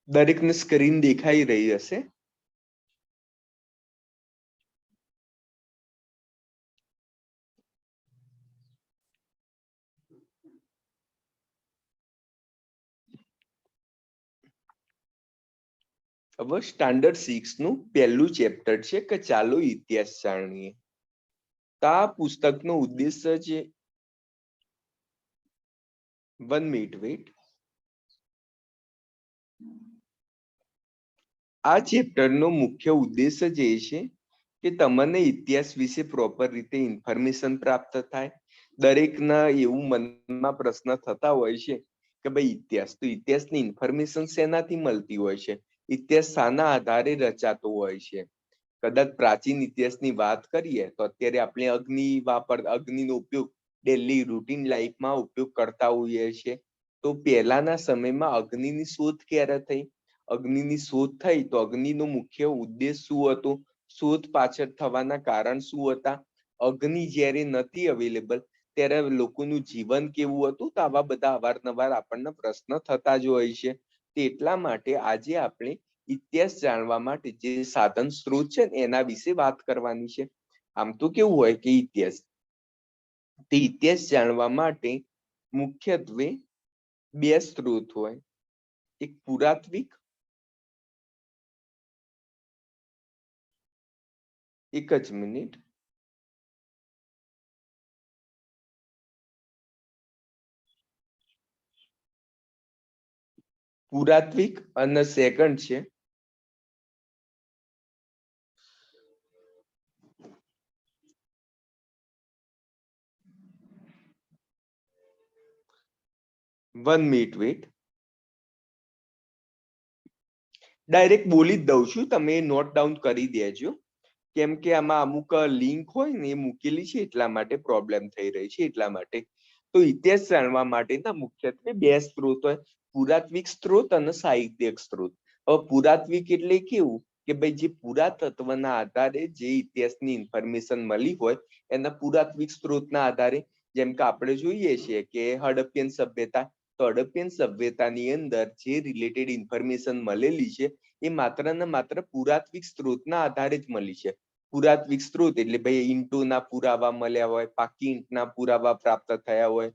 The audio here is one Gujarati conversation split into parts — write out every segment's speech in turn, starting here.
દરેકને સ્ક્રીન દેખાઈ રહી હશે. હવે સ્ટાન્ડર્ડ 6 નું પહેલું ચેપ્ટર છે કે ચાલો ઇતિહાસ જાણીએ. તો આ પુસ્તકનો ઉદ્દેશ્ય છે 1 મિનિટ વેઇટ. આ ચેપ્ટરનો મુખ્ય ઉદ્દેશ્ય જે છે કે તમને ઇતિહાસ વિશે પ્રોપર રીતે ઇન્ફોર્મેશન પ્રાપ્ત થાય. દરેકના એવું મનમાં પ્રશ્ન થતા હોય છે કે ભાઈ ઇતિહાસની ઇન્ફોર્મેશન શેનાથી મળતી હોય છે, ઇતિહાસ શાના આધારે રચાતો હોય છે. કદાચ પ્રાચીન ઇતિહાસની વાત કરીએ તો અત્યારે આપણે અગ્નિનો ઉપયોગ ડેલી રૂટીન લાઈફમાં ઉપયોગ કરતા હોઈએ છીએ. તો પહેલાના સમયમાં અગ્નિની શોધ ક્યારે થઈ? અગ્નિની શોધ થઈ તો અગ્નિનો મુખ્ય ઉદ્દેશ શું હતો? શોધ પાછળ થવાના કારણ શું હતા? અગ્નિ જ્યારે નથી અવેલેબલ ત્યારે લોકોનું જીવન કેવું હતું? તો આવા બધા અવારનવાર આપણને પ્રશ્ન થતા જ હોય છે. એટલા માટે આજે આપણે ઇતિહાસ જાણવા માટે જે સાધન સ્ત્રોત છે એના વિશે વાત કરવાની છે. આમ તો કેવું હોય કે ઇતિહાસ જાણવા માટે મુખ્યત્વે બે સ્ત્રોત હોય. એક પુરાતત્વિક, એક જ મિનિટ. પુરાતત્વિક અને સેકન્ડ છે વન મિનિટ વેટ. ડાયરેક્ટ બોલી જ દઉં છું, તમે નોટ ડાઉન કરી દેજો, કેમ કે આમાં અમુક લિંક હોય ને એ મૂકેલી છે એટલા માટે પ્રોબ્લેમ થઈ રહી છે. એટલા માટે તો ઇતિહાસ જાણવા માટેના મુખ્યત્વે બે સ્ત્રોત હોય, પુરાતત્વિક સ્ત્રોત અને સાહિત્યિક સ્ત્રોત. હવે પુરાતત્વિક એટલે કેવું કે ભાઈ જે પુરાતત્વના આધારે જે ઇતિહાસની ઇન્ફોર્મેશન મળી હોય એના પુરાતત્વિક સ્ત્રોતના આધારે, જેમ કે આપણે જોઈએ છીએ કે હડપ્પીયન સભ્યતા, તો હડપ્પીયન સભ્યતાની અંદર જે રિલેટેડ ઇન્ફોર્મેશન મળેલી છે એ માત્ર ને માત્ર પુરાતત્વિક સ્ત્રોતના આધારે જ મળી છે. પુરાતત્વિક સ્ત્રોત એટલે ભાઈ ઈંટોના પુરાવા મળ્યા હોય, પાકી ઈંટના પુરાવા પ્રાપ્ત થયા હોય,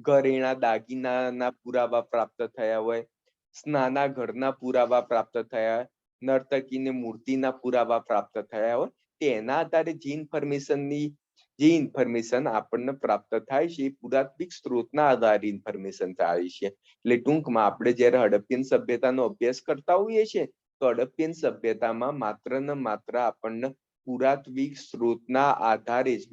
ઘરેણા દાગીનાના પુરાવા પ્રાપ્ત થયા હોય, સ્નાનાઘરના પુરાવા પ્રાપ્ત થયા હોય, નર્તકીને મૂર્તિના પુરાવા પ્રાપ્ત થયા હોય, તેના આધારે જે ઇન્ફોર્મેશન આપણને પ્રાપ્ત થાય છે એ પુરાતત્વિક સ્ત્રોતના આધારે ઇન્ફોર્મેશન થાય છે. એટલે ટૂંકમાં આપણે જયારે હડપ્પીયન સભ્યતાનો અભ્યાસ કરતા હોઈએ છીએ તો હડપ્પીયન સભ્યતામાં માત્ર ને માત્ર આપણને પુરાતત્વિક સ્ત્રોતના આધારે જ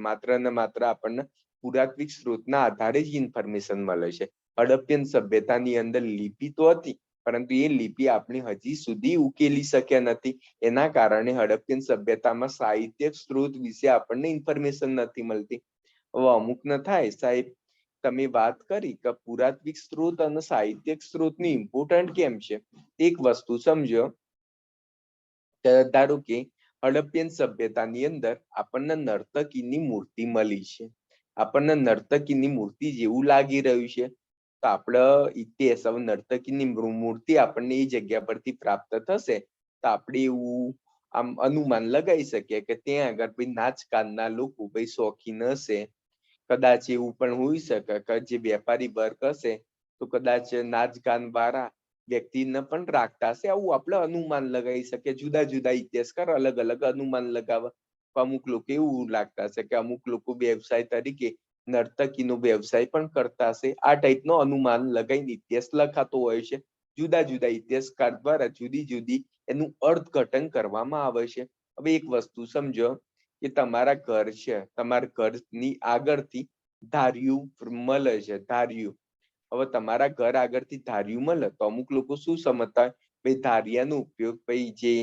પુરાતત્વિક સ્ત્રોતના આધારે જ ઇન્ફોર્મેશન મળે છે. હડપ્પીયન સભ્યતાની અંદર લિપિ તો હતી, પરંતુ એ લિપિ આપણે હજી સુધી ઉકેલી શક્યા નથી. એના કારણે હડપ્પીયન સભ્યતામાં સાહિત્યિક સ્ત્રોત વિશે આપણને ઇન્ફોર્મેશન નથી મળતી. હવે અમુક ન થાય, સાહેબ તમે વાત કરી કે પુરાતત્વિક સ્ત્રોત અને સાહિત્યિક સ્ત્રોતની ઇમ્પોર્ટન્ટ કેમ છે. એક વસ્તુ સમજો, ધારો કે હડપ્પીયન સભ્યતાની અંદર આપણને નર્તકીની મૂર્તિ મળી છે. આપણને નર્તકીની મૂર્તિ જેવું લાગી રહ્યું છે તો આપણે ઇતિહાસ, હવે નર્તકીની મૂર્તિ આપણને એ જગ્યા પરથી પ્રાપ્ત થશે તો આપણે એવું આમ અનુમાન લગાવી શકીએ કે ત્યાં આગળ ભાઈ નાચગાનના લોકો ભાઈ શોખીન હશે. કદાચ એવું પણ હોઈ શકે કે જે વેપારી વર્ગ હશે તો કદાચ નાચગાન વાળા વ્યક્તિને પણ રાખતા હશે. આવું આપણે અનુમાન લગાવી શકીએ. જુદા જુદા ઇતિહાસકાર અલગ અલગ અનુમાન લગાવે. અમુક લોકો એવું લાગતા હશે કે અમુક લોકો વ્યવસાય તરીકે નર્તકીનો વ્યવસાય પણ કરતા હશે. આ ટાઈપનો અનુમાન લગાવીને ઇતિહાસ લખાતો હોય છે. જુદા જુદા ઇતિહાસકાર દ્વારા જુદી જુદી એનું અર્થઘટન કરવામાં આવે છે. હવે એક વસ્તુ સમજો કે તમારા ઘર છે, તમારા ઘરની આગળથી ધાર્યું મળે છે, ધાર્યું. હવે તમારા ઘર આગળથી ધાર્યું મળે તો અમુક લોકો શું સમજતા હોય, ભાઈ ધારિયાનો ઉપયોગ ભાઈ જે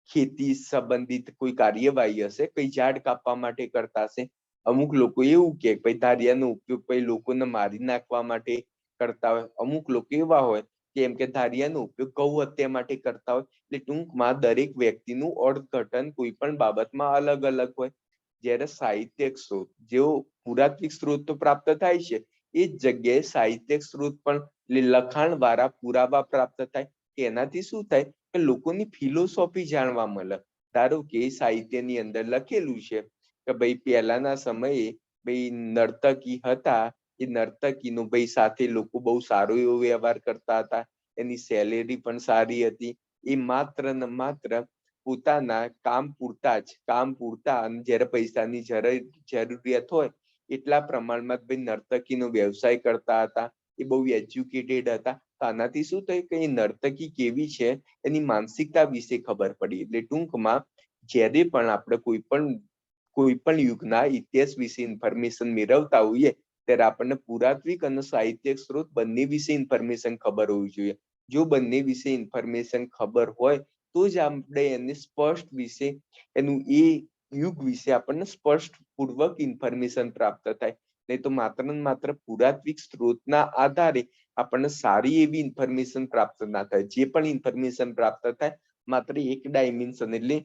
ખેતી સંબંધિત કોઈ કાર્યવાહી હશે, કઈ ઝાડ કાપવા માટે કરતા હશે. અમુક લોકો એવું કે ભાઈ ધારિયાનો ઉપયોગ ભાઈ લોકોને મારી નાખવા માટે કરતા હોય. અમુક લોકો એવા હોય કે એમ કે ધારિયાનો ઉપયોગ ગૌ હત્યા માટે કરતા હોય. એટલે ટૂંકમાં દરેક વ્યક્તિનું અર્થઘટન કોઈ પણ બાબતમાં અલગ અલગ હોય. જ્યારે સાહિત્યિક સ્ત્રોત, જેવો પુરાતત્વિક સ્ત્રોત તો પ્રાપ્ત થાય છે એ જ જગ્યાએ સાહિત્યિક સ્ત્રોત પણ લખાણ દ્વારા પુરાવા પ્રાપ્ત થાય. કે એનાથી શું થાય કે લોકોની ફિલોસોફી જાણવા મળે. ધારો કે સાહિત્યની અંદર લખેલું છે કે ભાઈ પહેલાના સમયે ભાઈ નર્તકી હતા, એ નર્તકીનો ભાઈ સાથે લોકો બહુ સારો એવો વ્યવહાર કરતા હતા, એની સેલેરી પણ સારી હતી, એ માત્ર ને માત્ર પોતાના કામ પૂરતા અને જયારે પૈસાની જરૂરિયાત હોય એટલા પ્રમાણમાં ભાઈ નર્તકીનો વ્યવસાય કરતા હતા, એ બહુ એજ્યુકેટેડ હતા. આનાથી શું થયું કે નર્તકી કેવી છે એની માનસિકતા વિશે ખબર પડી. એટલે ટૂંકમાં જ્યારે પણ આપણે કોઈ પણ યુગના ઇતિહાસ વિશે ઇન્ફોર્મેશન મેળવતા હોઈએ ત્યારે આપણને પુરાતત્વિક અને સાહિત્યિક સ્ત્રોત બંને વિશે ઇન્ફોર્મેશન ખબર હોવી જોઈએ. જો બંને વિશે ઇન્ફોર્મેશન ખબર હોય તો જ આપણે એને સ્પષ્ટ વિશે એનું એ યુગ વિશે આપણને સ્પષ્ટ પૂર્વક ઇન્ફોર્મેશન પ્રાપ્ત થાય. નહીં તો માત્ર ને માત્ર પુરાતત્વિક સ્ત્રોતના આધારે આપણને સારી એવી ઇન્ફોર્મેશન પ્રાપ્ત ના થાય. જે પણ ઇન્ફોર્મેશન પ્રાપ્ત થાય માત્ર એક ડાયમેન્શન એટલે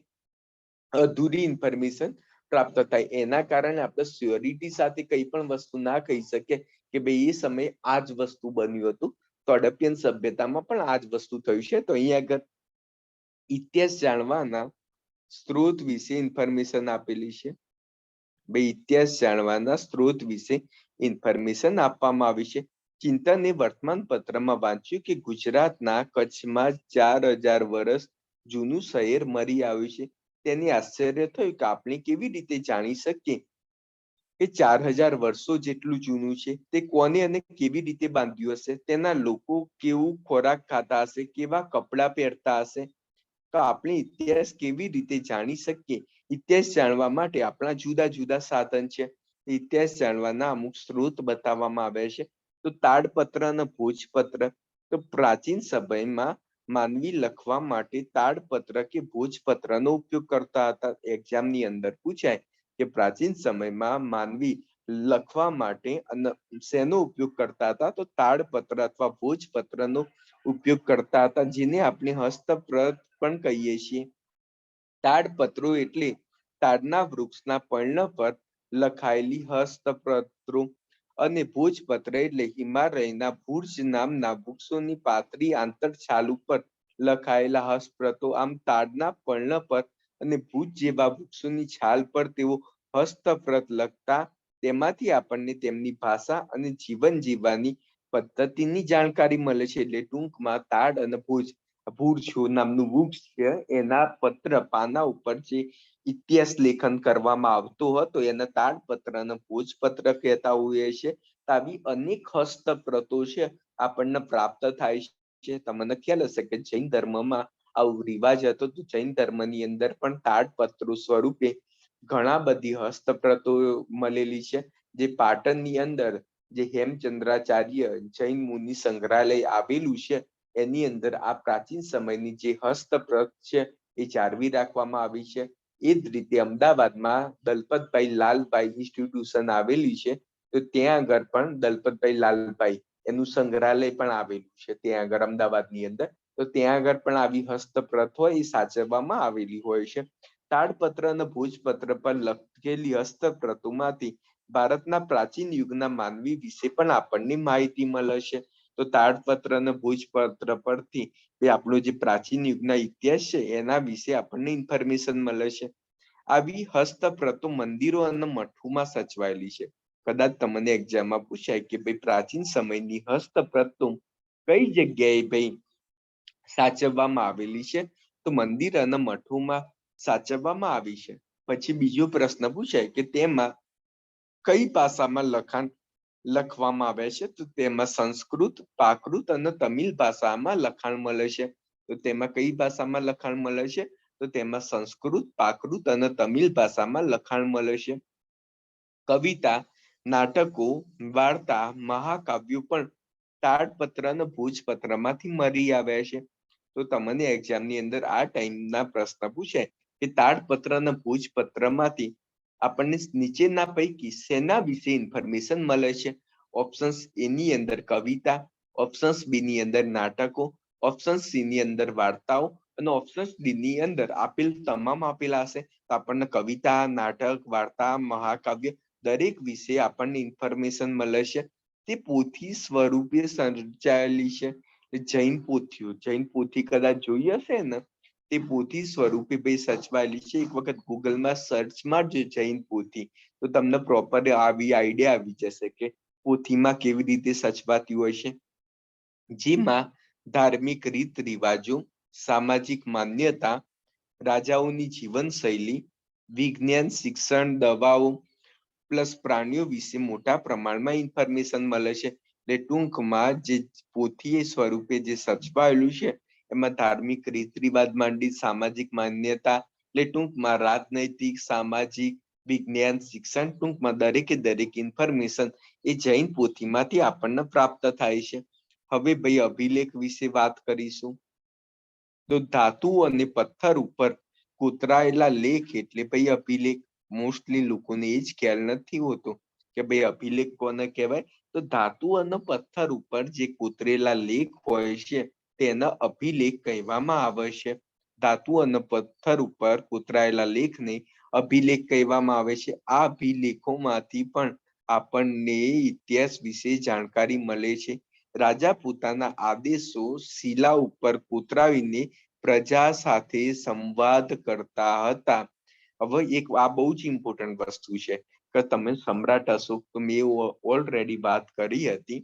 અધૂરી ઇન્ફોર્મેશન પ્રાપ્ત થાય. એના કારણે આપણે સ્યોરિટી સાથે કઈ પણ વસ્તુ ના કહી શકીએ કે ભાઈ એ સમયે આ જ વસ્તુ બન્યું હતું, તો હડપ્પીયન સભ્યતામાં પણ આ જ વસ્તુ થયું છે. તો અહીંયા આગળ ઇતિહાસ જાણવાના સ્ત્રોત વિશે ઇન્ફોર્મેશન આપેલી છે. ભાઈ ઇતિહાસ જાણવાના સ્ત્રોત વિશે ઇન્ફોર્મેશન આપવામાં આવી છે. ચિંતને વર્તમાન પત્રમાં વાંચ્યું કે ગુજરાતના કચ્છમાં 4000 વર્ષ જૂનું શહેર મળી આવ્યું છે. તેને આશ્ચર્ય થયું કે આપણે કેવી રીતે જાણી શકીએ કે 4000 વર્ષો જેટલું જૂનું છે, તે કોને અને કેવી રીતે બાંધ્યું હશે, તેના લોકો કેવું ખોરાક ખાતા હશે, કેવા કપડાં પહેરતા હશે. તો આપણે ઇતિહાસ કેવી રીતે જાણી શકીએ? ઇતિહાસ જાણવા માટે આપણા જુદા જુદા સાધન છે. ઇતિહાસ જાણવાના અમુક સ્ત્રોત બતાવવામાં આવે છે. તો તાડપત્ર અને ભોજપત્ર. તો પ્રાચીન સમયમાં માનવી લખવા માટે તાડપત્ર કે ભોજપત્રનો ઉપયોગ કરતા હતા. એક્ઝામની અંદર પૂછાય કે પ્રાચીન સમયમાં માનવી લખવા માટે શેનો ઉપયોગ કરતા હતા? તો તાડપત્ર અથવા ભોજપત્રનો ઉપયોગ કરતા હતા, જેને આપણે હસ્તપ્રત પણ કહીએ છીએ. તાડપત્રો એટલે તાડના વૃક્ષના પર્ણ પર લખાયેલી હસ્તપ્રતો અને ભોજપત્ર એટલે હિમાલયના ભુજ નામના વૃક્ષોની પાતળી આંતરછાલ ઉપર લખાયેલા હસ્તપ્રતો. આમ તાડના પર્ણ પર અને ભુજ જેવા વૃક્ષોની છાલ પર તેઓ હસ્તપ્રત લખતા. તેમાંથી આપણને તેમની ભાષા અને જીવન જીવવાની પદ્ધતિની જાણકારી મળે છે. એટલે ટૂંકમાં તાડ અને ભુજ નામનું વૃક્ષ છે, એના પત્ર પાના ઉપર જે ઇતિહાસ લેખન કરવામાં આવતો હતો એને તાડપત્ર અને ભોજપત્ર કહેતા હોઈએ છે. આવી અનેક હસ્તપ્રતો છે આપણને પ્રાપ્ત થાય છે. તમને ખ્યાલ હશે કે જૈન ધર્મમાં આવો રિવાજ હતો. તો જૈન ધર્મની અંદર પણ તાડપત્રો સ્વરૂપે ઘણા બધી હસ્તપ્રતો મળેલી છે. જે પાટણની અંદર જે હેમચંદ્રાચાર્ય જૈન મુનિ સંગ્રહાલય આવેલું છે એની અંદર આ પ્રાચીન સમયની જે હસ્તપ્રત છે એ જાળવી રાખવામાં આવી છે. એ જ રીતે અમદાવાદમાં દલપતભાઈ લાલભાઈ ઇન્સ્ટિટ્યુશન આવેલી છે. તો ત્યાં આગળ પણ દલપતભાઈ લાલભાઈ એનું સંગ્રહાલય પણ આવેલું છે ત્યાં આગળ અમદાવાદની અંદર. તો ત્યાં આગળ પણ આવી હસ્તપ્રત હોય એ સાચવવામાં આવેલી હોય છે. તાડપત્ર અને ભોજપત્ર પર લખેલી હસ્તપ્રતોમાંથી ભારતના પ્રાચીન યુગના માનવી વિશે પણ આપણને માહિતી મળે છે. તો તાડપત્ર અને ભોજપત્ર પરથી આપણો જે પ્રાચીન યુગના ઇતિહાસ છે એના વિશે આપણને ઇન્ફોર્મેશન મળે છે. આવી હસ્તપ્રતો મંદિરો અને મઠોમાં સચવાયેલી છે. કદાચ તમને એક્ઝામમાં પૂછાય કે ભાઈ પ્રાચીન સમયની હસ્તપ્રતો કઈ જગ્યાએ ભાઈ સાચવવામાં આવેલી છે? તો મંદિર અને મઠોમાં સાચવવામાં આવી છે. પછી બીજો પ્રશ્ન પૂછાય કે તેમાં કઈ ભાષામાં લખવામાં આવે છે? તો તેમાં સંસ્કૃત, પ્રાકૃત અને તમિલ ભાષામાં લખાણ મળે છે. તો તેમાં કઈ ભાષામાં લખાણ મળે છે? તો તેમાં સંસ્કૃત, પ્રાકૃત અને તમિલ ભાષામાં લખાણ મળે છે. કવિતા, નાટકો, વાર્તા, મહાકાવ્યો પણ તાડપત્ર અને ભોજપત્રમાંથી મળી આવ્યા છે. તો તમને એક્ઝામની અંદર આ ટાઈમના પ્રશ્ન પૂછાય કે તાડપત્ર અને ભોજપત્રમાંથી આપણને નીચેના પૈકી શેના વિશે ઇન્ફોર્મેશન મળે છે? ઓપ્શન્સ એ ની અંદર કવિતા, ઓપ્શન્સ બી ની અંદર નાટકો, ઓપ્શન સી ની અંદર વાર્તાઓ અને ઓપ્શન ડી ની અંદર તમામ આપેલા હશે. તો આપણને કવિતા, નાટક, વાર્તા, મહાકાવ્ય દરેક વિશે આપણને ઇન્ફોર્મેશન મળે છે. તે પોથી સ્વરૂપે સર્જાયેલી છે. જૈન પોથી કદાચ જોઈ હશે ને, તે પોથી સ્વરૂપે ભાઈ સચવાયેલી છે. એક વખત ગૂગલમાં સર્ચ મારજો જૈન પોથી, તો તમને પ્રોપર આવી આઈડિયા આવી જશે કે પોથીમાં કેવી રીતે સચવાતી હોય છે. જેમાં ધાર્મિક રીત રિવાજો, સામાજિક માન્યતા, રાજાઓની જીવનશૈલી, વિજ્ઞાન, શિક્ષણ, દવાઓ પ્લસ પ્રાણીઓ વિશે મોટા પ્રમાણમાં ઇન્ફોર્મેશન મળે છે. એટલે ટૂંકમાં જે પોથી સ્વરૂપે જે સચવાયેલું છે એમાં ધાર્મિક રીત રિવાજ માંડી, સામાજિક માન્યતા, એટલે ટૂંકમાં રાજનૈતિક, સામાજિક, વિજ્ઞાન, શિક્ષણ, ટૂંકમાં દરેકે દરેક ઇન્ફોર્મેશન એ જૈન પોથીમાંથી આપણને પ્રાપ્ત થાય છે. હવે ભાઈ અભિલેખ વિશે વાત કરીશું. તો ધાતુ અને પથ્થર ઉપર કોતરાયેલા લેખ એટલે ભાઈ અભિલેખ. મોસ્ટલી લોકોને એ જ ખ્યાલ નથી હોતો કે ભાઈ અભિલેખ કોને કહેવાય. તો ધાતુ અને પથ્થર ઉપર જે કોતરેલા લેખ હોય છે તેને અભિલેખ કહેવામાં આવે છે. ધાતુ અને પથ્થર ઉપર કોતરાયેલા લેખને અભિલેખ કહેવામાં આવે છે. આ અભિલેખોમાંથી પણ આપણને ઇતિહાસ વિશે જાણકારી મળે છે. રાજા પોતાના આદેશો શિલા ઉપર કોતરાવીને પ્રજા સાથે સંવાદ કરતા હતા. હવે એક આ બહુ જ ઇમ્પોર્ટન્ટ વસ્તુ છે કે તમે સમ્રાટ અશોક, તો મેં ઓલરેડી વાત કરી હતી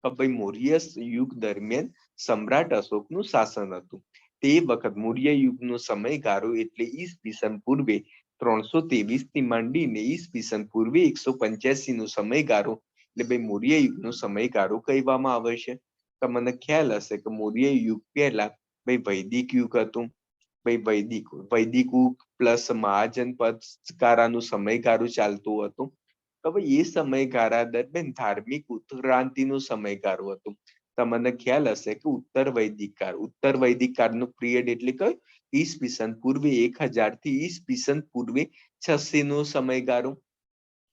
કે ભાઈ મૌર્ય યુગ દરમિયાન સમ્રાટ અશોકનું શાસન હતું. તે વખત મૌર્ય યુગનો સમયગાળો એટલે ઈસવીસન પૂર્વે 323 થી માંડીને ઈસવીસન પૂર્વે 185 નો સમયગાળો એટલે ભાઈ મૌર્ય યુગનો સમયગાળો કહેવામાં આવે છે. તમને ખ્યાલ હશે કે મૌર્ય યુગ પહેલા ભાઈ વૈદિક યુગ હતું. ભાઈ વૈદિક યુગ પ્લસ મહાજનપદકાળનું સમયગાળો ચાલતું હતું. તો ભાઈ એ સમયગાળા દરમિયાન ધાર્મિક ઉત્ક્રાંતિનો સમયગાળો હતો. તમને ખ્યાલ હશે કે ઉત્તર વૈદિક કાળનો પિરિયડ એટલે કે ઈસવીસન પૂર્વે 1000 થી ઈસવીસન પૂર્વે 600 નો સમયગાળો.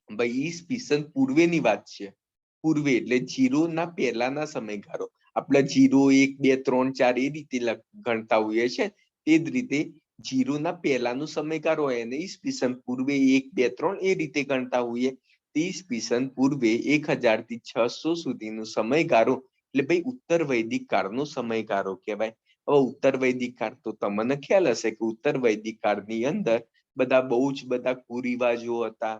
ભાઈ ઈસવીસન પૂર્વેની વાત છે. પૂર્વે એટલે જીરો ના પહેલાના સમયગાળો. આપણે 0, 1, 2, 3, 4 એ રીતે ગણતા હોઈએ છે. તે જ રીતે જીરો ના પહેલાનો સમયગાળો હોય અને ઈસવીસન પૂર્વે 1, 2, 3 એ રીતે ગણતા હોઈએ. ઈસવીસન પૂર્વે 1000 થી 600 સુધીનો સમયગાળો એટલે ભાઈ ઉત્તર વૈદિક કાળનો સમયગાળો કહેવાય. હવે ઉત્તર વૈદિક કાળ તો તમને ખ્યાલ હશે કે ઉત્તર વૈદિક કાળની અંદર બધા બહુ જ બધા કુરિવાજો હતા.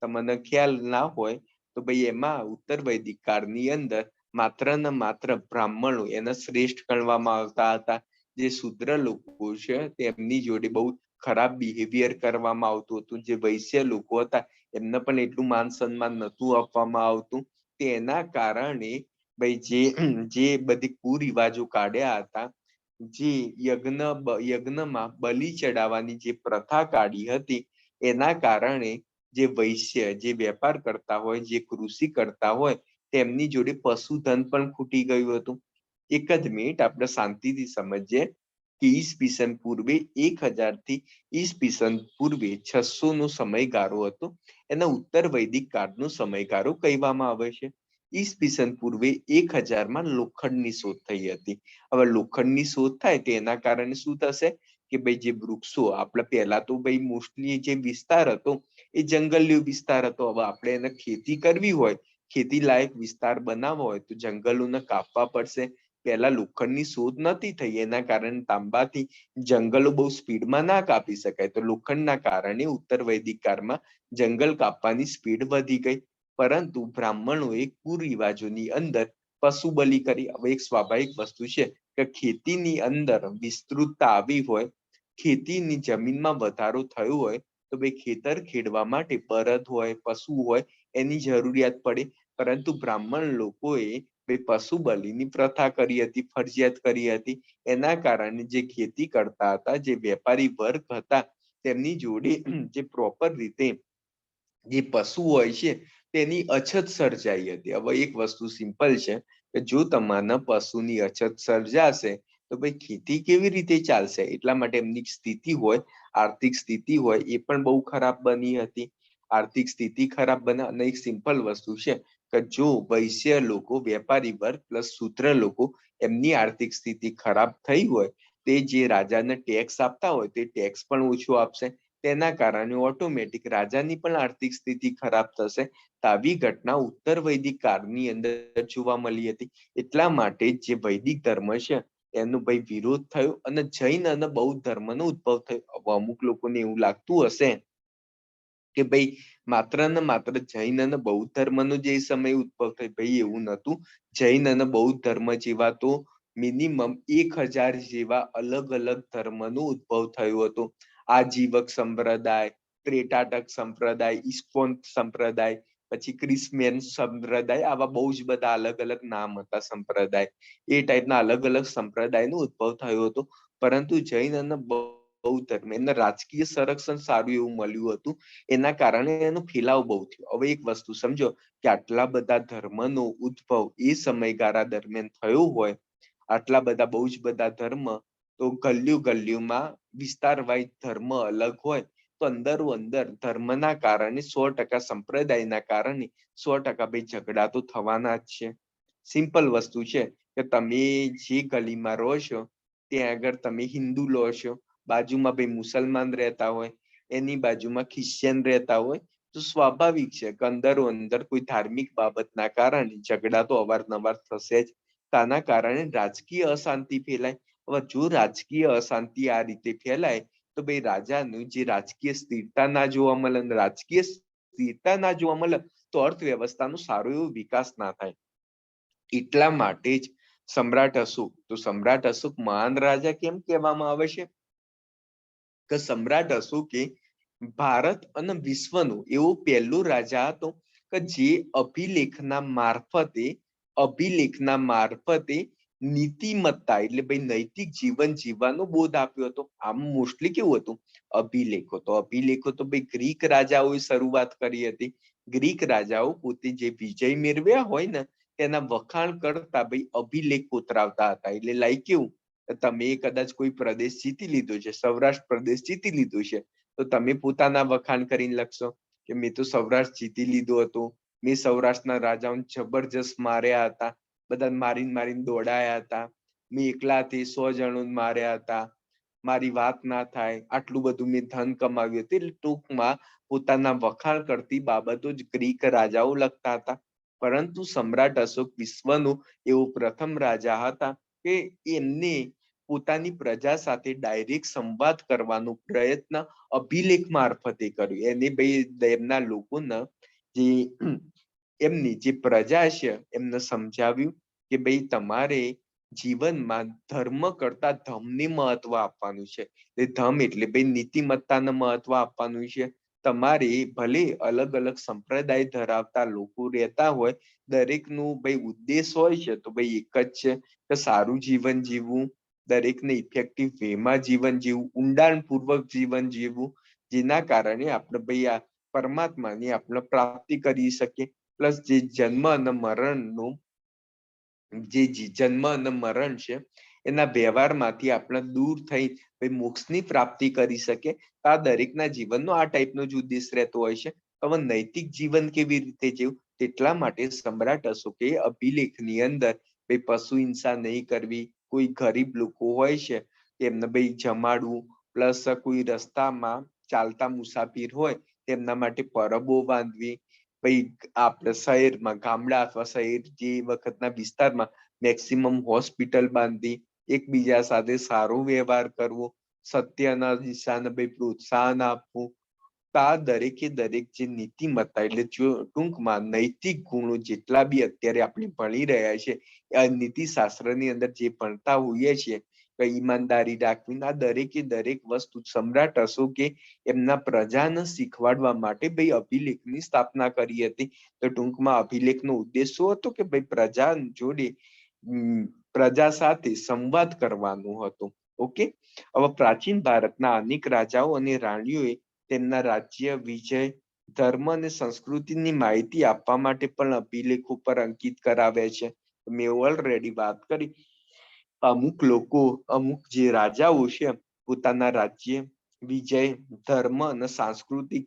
તમને ખ્યાલ ના હોય તો ભાઈ એમાં ઉત્તર વૈદિક કાળની અંદર માત્ર ને માત્ર બ્રાહ્મણો એને શ્રેષ્ઠ ગણવામાં આવતા હતા. જે શૂદ્ર લોકો છે તેમની જોડે બહુ ખરાબ બિહેવિયર કરવામાં આવતું હતું. જે વૈશ્ય લોકો હતા એમને પણ એટલું માન સન્માન નહોતું આપવામાં આવતું. તેના કારણે ભાઈ જે બધી કુરિવાજો કાઢ્યા હતા, જે યજ્ઞમાં બલિ ચડાવવાની જે પ્રથા કાઢી હતી, એના કારણે જે વૈશ્ય, જે વેપાર કરતા હોય, જે કૃષિ કરતા હોય તેમની જોડે પશુધન પણ ખૂટી ગયું હતું. એક જ મિનિટ આપણે શાંતિથી સમજીએ કે ઈસવીસન પૂર્વે 1000 થી ઈસવીસન પૂર્વે 600 નો સમયગાળો હતો. એના ઉત્તર વૈદિક કાળનો સમયગાળો કહેવામાં આવે છે. ઈસવીસન પૂર્વે 1000 માં લોખંડની શોધ થઈ હતી. હવે લોખંડની શોધ થાય તેના કારણે શું થશે કે ભાઈ જે વૃક્ષો આપણે પહેલા તો ભાઈ મોસ્ટલી જે વિસ્તાર હતો એ જંગલીય વિસ્તાર હતો. હવે આપણે એને ખેતી કરવી હોય, ખેતી લાયક વિસ્તાર બનાવવો હોય તો જંગલોને કાપવા પડશે. પહેલા લોખંડની શોધ નથી થઈ એના કારણે તાંબાથી જંગલો બહુ સ્પીડમાં ના કાપી શકાય. તો લોખંડના કારણે ઉત્તર વૈદિક કાળમાં જંગલ કાપવાની સ્પીડ વધી ગઈ. પરંતુ બ્રાહ્મણોએ કુરિવાજોની અંદર પશુ બલિ કરી. હવે એક સ્વાભાવિક વસ્તુ છે કે ખેતીની અંદર વિસ્તૃતતા આવી હોય, ખેતીની જમીનમાં વધારો થયો હોય તો ભાઈ ખેતર ખેડવા માટે બળદ હોય, પશુ હોય એની જરૂરિયાત પડે. પરંતુ બ્રાહ્મણ લોકોએ પશુ બલિની પ્રથા કરી હતી, ફરજિયાત કરી હતી. એના કારણે જે ખેતી કરતા હતા, જે વેપારી વર્ગ હતા, તેમની જોડે જે પ્રોપર રીતે જે પશુ હોય છે તેની અછત સર્જાઈ હતી. હવે એક વસ્તુ સિમ્પલ છે કે જો તમારા પશુની અછત સર્જાશે તો ભાઈ ખેતી કેવી રીતે ચાલશે. એટલા માટે એમની સ્થિતિ હોય, આર્થિક સ્થિતિ હોય એ પણ બહુ ખરાબ બની હતી. આર્થિક સ્થિતિ ખરાબ બને અને એક સિમ્પલ વસ્તુ છે કે જો વૈશ્ય લોકો, વેપારી વર્ગ પ્લસ શૂદ્ર લોકો એમની આર્થિક સ્થિતિ ખરાબ થઈ હોય, તે જે રાજાને ટેક્સ આપતા હોય તે ટેક્સ પણ ઓછો આપશે. તેના કારણે ઓટોમેટિક રાજાની પણ આર્થિક સ્થિતિ ખરાબ થશે. તો આવી ઘટના ઉત્તર વૈદિક કાળની અંદર જોવા મળી હતી. એટલા માટે જે વૈદિક ધર્મ છે એનો ભાઈ વિરોધ થયો અને જૈન અને બૌદ્ધ ધર્મનો ઉદ્ભવ થયો. અમુક લોકોને એવું લાગતું હશે કે ભાઈ માત્ર ને માત્ર જૈન અને બૌદ્ધ ધર્મનો જે સમય ઉદ્ભવ થયો, ભાઈ એવું નતું. જૈન અને બૌદ્ધ ધર્મ જેવા તો મિનિમમ 1000 જેવા અલગ અલગ ધર્મનો ઉદ્ભવ થયો હતો. આજીવક સંપ્રદાય, ત્રેટાટક સંપ્રદાય, ઇસ્કોન સંપ્રદાય, પછી ક્રિસ્મિયન સંપ્રદાય, આવા બહુ જ બધા અલગ અલગ નામ હતા સંપ્રદાય. એ ટાઈપના અલગ અલગ સંપ્રદાયનો ઉદ્ભવ થયો હતો. પરંતુ જૈન અને બૌદ્ધ ધર્મ એમને રાજકીય સંરક્ષણ સારું એવું મળ્યું હતું. એના કારણે એનો ફેલાવ બહુ થયો. હવે એક વસ્તુ સમજો કે આટલા બધા ધર્મનો ઉદ્ભવ એ સમયગાળા દરમિયાન થયો હોય, આટલા બધા બહુ જ બધા ધર્મ, તો ગલ્લીમાં વિસ્તાર વાઇઝ ધર્મ અલગ હોય તો અંદરો અંદર ધર્મના કારણે 100% સંપ્રદાયના કારણે 100% ભાઈ ઝઘડા તો થવાના જ છે. સિમ્પલ વસ્તુ છે કે તમે જે ગલીમાં રહો છો ત્યાં આગળ તમે હિન્દુ લો છો, બાજુમાં ભાઈ મુસલમાન રહેતા હોય, એની બાજુમાં ખ્રિશ્ચિયન રહેતા હોય, તો સ્વાભાવિક છે કે અંદરો અંદર કોઈ ધાર્મિક બાબતના કારણે ઝઘડા તો અવારનવાર થશે જ. આના કારણે રાજકીય અશાંતિ ફેલાય. હવે જો રાજકીય અશાંતિ આ રીતે ફેલાય તો ભાઈ રાજાનું જે રાજકીય સ્થિરતા ના જોવા મળે, રાજકીય સ્થિરતા ના જોવા મળે તો અર્થવ્યવસ્થાનો સારો એવો વિકાસ ના થાય. એટલા માટે જ સમ્રાટ અશોક, તો સમ્રાટ અશોક મહાન રાજા કેમ કહેવામાં આવે છે કે સમ્રાટ અશોકે ભારત અને વિશ્વનો એવો પહેલો રાજા હતો કે જે અભિલેખના મારફતે નીતિમત્તા એટલે ભાઈ નૈતિક જીવન જીવવાનો બોધ આપ્યો હતો. આમ મોસ્ટલી કેવું હતું, અભિલેખો તો ભાઈ ગ્રીક રાજાઓએ શરૂઆત કરી હતી. ગ્રીક રાજાઓ પોતે જે વિજય મેળવ્યા હોય ને તેના વખાણ કરતા ભાઈ અભિલેખ કોતરાવતા હતા. એટલે લાઈક કેવું, તમે કદાચ કોઈ પ્રદેશ જીતી લીધો છે, સૌરાષ્ટ્ર પ્રદેશ જીતી લીધો છે, તો તમે પોતાના વખાણ કરીને લખશો કે મેં તો સૌરાષ્ટ્ર જીતી લીધો હતો, મેં સૌરાષ્ટ્રના રાજાઓને જબરજસ્ત માર્યા હતા, બધા મારીને દોડાયા હતા, મેં એકલાથી 100 જણોને માર્યા હતા, મારી વાત ના થાય, આટલું બધું મેં ધન કમાવ્યું હતું. એટલે ટૂંકમાં પોતાના વખાણ કરતી બાબતો જ ગ્રીક રાજાઓ લખતા હતા. પરંતુ સમ્રાટ અશોક વિશ્વનો એવો પ્રથમ રાજા હતા કે એમને પોતાની પ્રજા સાથે ડાયરેક્ટ સંવાદ કરવાનો પ્રયત્ન અભિલેખ મારફતે કર્યો. એને ભાઈ એમના લોકોના જે એમની જે પ્રજા છે એમને સમજાવ્યું કે ભાઈ તમારે જીવનમાં ધર્મ કરતા ધમને મહત્વ આપવાનું છે. ધમ એટલે ભાઈ નીતિમત્તાને મહત્વ આપવાનું છે. તમારે ભલે અલગ અલગ સંપ્રદાય ધરાવતા લોકો રહેતા હોય, દરેકનું ભાઈ ઉદ્દેશ હોય છે તો ભાઈ એક જ છે કે સારું જીવન જીવવું, દરેકને ઇફેક્ટિવ વેમાં જીવન જીવવું, ઊંડાણપૂર્વક જીવન જીવવું, જેના કારણે આપણે ભાઈ આ પરમાત્માની આપણે પ્રાપ્તિ કરી શકીએ. પ્લસ જે જન્મ અને મરણ છે એના વ્યવહારમાંથી આપણે દૂર થઈ મોક્ષની પ્રાપ્તિ કરી શકીએ. આ દરેકના જીવનનો આ ટાઈપનો જ ઉદ્દેશ રહેતો હોય છે. હવે નૈતિક જીવન કેવી રીતે જીવવું, તેટલા માટે સમ્રાટ અશોકે અભિલેખની અંદર પશુ હિંસા નહીં કરવી, કોઈ ગરીબ લોકો હોય છે તેમને ભાઈ જમાડવું, પ્લસ કોઈ રસ્તામાં ચાલતા મુસાફિર હોય તેમના માટે પરબો બાંધવી, ભાઈ આપણે શહેરમાં ગામડા અથવા શહેર જે વખતના વિસ્તારમાં મેક્સિમમ હોસ્પિટલ બાંધવી, એકબીજા સાથે સારો વ્યવહાર કરવો, સત્યના દિશાને ભાઈ પ્રોત્સાહન આપવું. આ દરેકે દરેક જે નીતિમત્તા એટલે ટૂંકમાં નૈતિક ગુણો જેટલા બી અત્યારે આપણે ભણી રહ્યા છે, આ નીતિ શાસ્ત્રની અંદર જે ભણતા હોઈએ છીએ, ઈમાનદારી રાખવી, આ દરેકે દરેક વસ્તુ સમ્રાટ અશોકે એમના પ્રજાને શીખવાડવા માટે ભાઈ અભિલેખની સ્થાપના કરી હતી. તો ટૂંકમાં અભિલેખનો ઉદ્દેશ શું હતો કે ભાઈ પ્રજા જોડે પ્રજા સાથે સંવાદ કરવાનો હતો. ઓકે, હવે પ્રાચીન ભારતના અનેક રાજાઓ અને રાણીઓએ તેમના રાજ્ય, વિજય, ધર્મ અને સંસ્કૃતિની માહિતી આપવા માટે પણ અભિલેખ ઉપર અંકિત કરાવે છે. મેં ઓલરેડી વાત કરી, અમુક જે રાજાઓ છે પોતાના રાજ્ય, વિજય, ધર્મ અને સાંસ્કૃતિક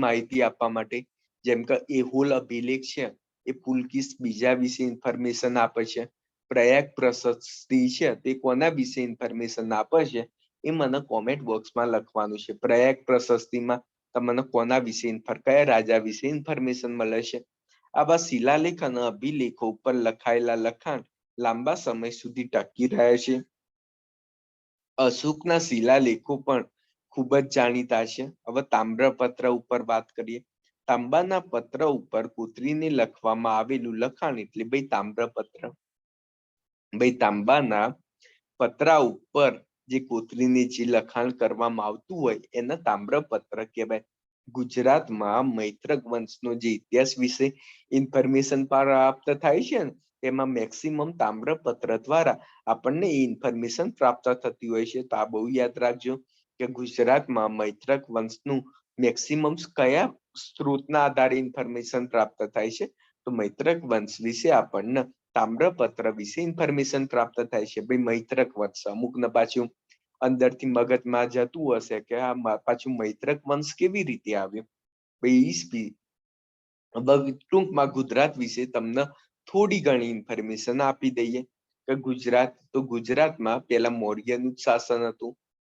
માહિતી આપવા માટે, જેમ કે એહોલ અભિલેખ છે એ પુલકિશ બીજા વિશે ઇન્ફોર્મેશન આપે છે. પ્રયાગ પ્રશસ્તિ છે તે કોના વિશે ઇન્ફોર્મેશન આપે છે, એ મને કોમેન્ટ બોક્સમાં લખવાનું છે. પ્રયાગ પ્રશસ્તિમાં તમને કોના વિશે કયા રાજા વિશે ઇન્ફોર્મેશન મળે છે. આવા શિલાલેખ અને અભિલેખો ઉપર લખાયેલા લખાણ લાંબા સમય સુધી ટકી રહ્યા છે. અશોકના શિલાલેખો પણ ખૂબ જ જાણીતા છે. હવે તામ્રપત્ર ઉપર વાત કરીએ. તાંબાના પત્ર ઉપર કોતરીને લખવામાં આવેલું લખાણ એટલે ભાઈ તામ્રપત્ર. ભાઈ તાંબાના પતરા ઉપર જે કોતરીને જે લખાણ કરવામાં આવતું હોય એને તામ્રપત્ર કહેવાય. ગુજરાતમાં મૈત્રક વંશનો જે ઇતિહાસ વિશે ઇન્ફોર્મેશન પ્રાપ્ત થાય છે ને તેમાં મેક્સિમમ તામ્રપત્ર દ્વારા આપણને ઇન્ફોર્મેશન પ્રાપ્ત થતી હોય છે. તો આ બહુ યાદ રાખજો કે ગુજરાતમાં મૈત્રક વંશનું મેક્સિમમ કયા સ્ત્રોતના આધારે ઇન્ફોર્મેશન પ્રાપ્ત થાય છે. તો મૈત્રક વંશ વિશે આપણને તામ્રપત્ર વિશે ઇન્ફોર્મેશન પ્રાપ્ત થાય છે. ભાઈ મૈત્રક વંશ અમુક ને પાછું અંદરથી મગજમાં જતું હશે કે આ પાછું મૈત્રક વંશ કેવી રીતે આવ્યો. ભાઈ ટૂંકમાં ગુજરાત વિશે તમને થોડી ઘણી ઇન્ફોર્મેશન આપી દઈએ કે ગુજરાતમાં પેલા મૌર્યનું શાસન હતું.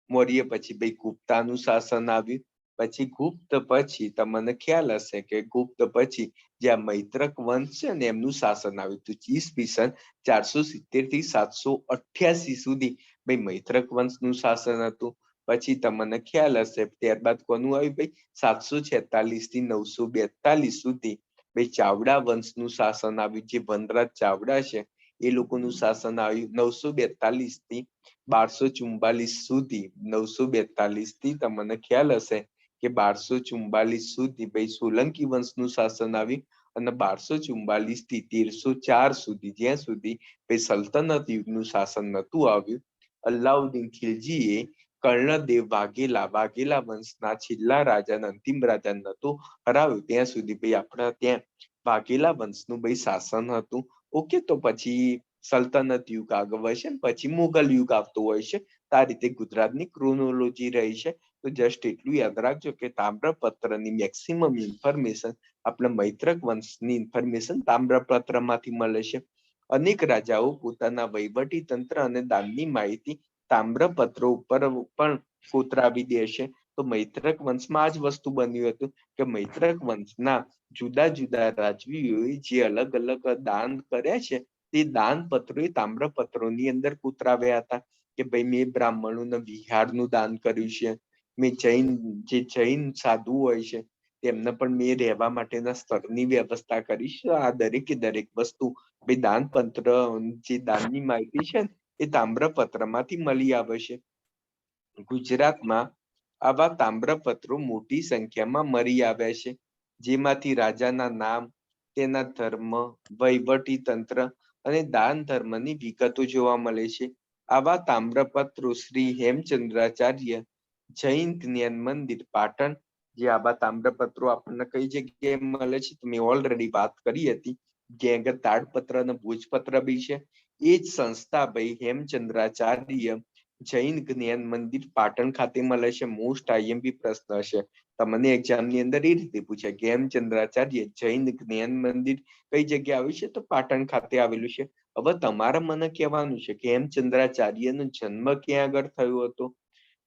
મૌર્ય પછી ભાઈ ગુપ્તાનું શાસન આવ્યું. પછી ગુપ્ત પછી તમને ખ્યાલ હશે કે ગુપ્ત પછી જ્યાં મૈત્રક વંશ છે ને એમનું શાસન આવ્યું હતું. ઈસવીસન 470 થી 788 સુધી ભાઈ મૈત્રક વંશનું શાસન હતું. પછી તમને ખ્યાલ હશે ત્યારબાદ કોનું આવ્યું ભાઈ 746 થી 942 સુધી ભાઈ ચાવડા વંશનું શાસન આવ્યું. જે વનરાજ ચાવડા છે એ લોકોનું શાસન આવ્યું 942 થી 1244 સુધી. 942 થી તમને ખ્યાલ હશે કે 1244 સુધી ભાઈ સોલંકી વંશનું શાસન આવ્યું અને 1244 થી 1304 સુધી જ્યાં સુધી ભાઈ સલ્તનત યુગનું શાસન નતું આવ્યું. અલાઉદ્દીન ખિલજીએ કર્ણદેવ વાઘેલા વંશના છેલ્લા રાજા અંતિમ રાજા નતો હરાવ્યો ત્યાં સુધી ભાઈ આપણા ત્યાં વાઘેલા વંશનું ભાઈ શાસન હતું. ઓકે, તો પછી સલ્તનત યુગ આગળ વધશે પછી મુગલ યુગ આવતો હોય છે. આ રીતે ગુજરાતની ક્રોનોલોજી રહી છે. તો જસ્ટ એટલું યાદ રાખજો કે તામ્રપત્રની મેક્સિમમ ઇન્ફોર્મેશન આપણે મૈત્રક વંશની ઇન્ફોર્મેશન તામ્રપત્રમાંથી મળે છે. અનેક રાજાઓ પોતાના વહીવટી તંત્ર અને દાનની માહિતી તામ્રપત્રો ઉપર પણ કોતરાવી દે છે. તો મૈત્રક વંશમાં આ જ વસ્તુ બન્યું હતું કે મૈત્રક વંશના જુદા જુદા રાજવીઓએ જે અલગ અલગ દાન કર્યા છે તે દાન પત્રો એ તામ્રપત્રોની અંદર કોતરાવ્યા હતા કે ભાઈ મેં બ્રાહ્મણોને વિહારનું દાન કર્યું છે. મેં જૈન સાધુ હોય છે તેમને પણ મેં રહેવા માટેના સ્થળની વ્યવસ્થા કરી છે. આ દરેકે દરેક વસ્તુ ભાઈ દાનપત્ર જે દાનની માહિતી છે એ તામ્રપત્રમાંથી મળી આવે છે. ગુજરાતમાં આવા તામ્રપત્રો મોટી સંખ્યામાં મળી આવ્યા છે જેમાંથી રાજાના નામ, તેના ધર્મ, વહીવટી તંત્ર અને દાન ધર્મની વિગતો જોવા મળે છે. આવા તામ્રપત્રો શ્રી હેમચંદ્રાચાર્ય જૈન જ્ઞાન મંદિર પાટણ જે આવા તામ્રપત્રો આપણને કઈ જગ્યાએ મળે છે મેં ઓલરેડી વાત કરી હતી. જ્યાં આગળ તાડપત્ર અને ભોજપત્ર બી છે. એ જ સંસ્થા ભાઈ હેમચંદ્રાચાર્ય જૈન જ્ઞાન મંદિર પાટણ ખાતે મળે છે. મોસ્ટ આઈએમપી પ્રશ્ન છે તમને એક્ઝામ ની અંદર એ રીતે પૂછાય કે હેમચંદ્રાચાર્ય જૈન જ્ઞાન મંદિર કઈ જગ્યાએ આવ્યું છે તો પાટણ ખાતે આવેલું છે. હવે તમારે મને કહેવાનું છે કે હેમચંદ્રાચાર્યનો જન્મ ક્યાં આગળ થયો હતો.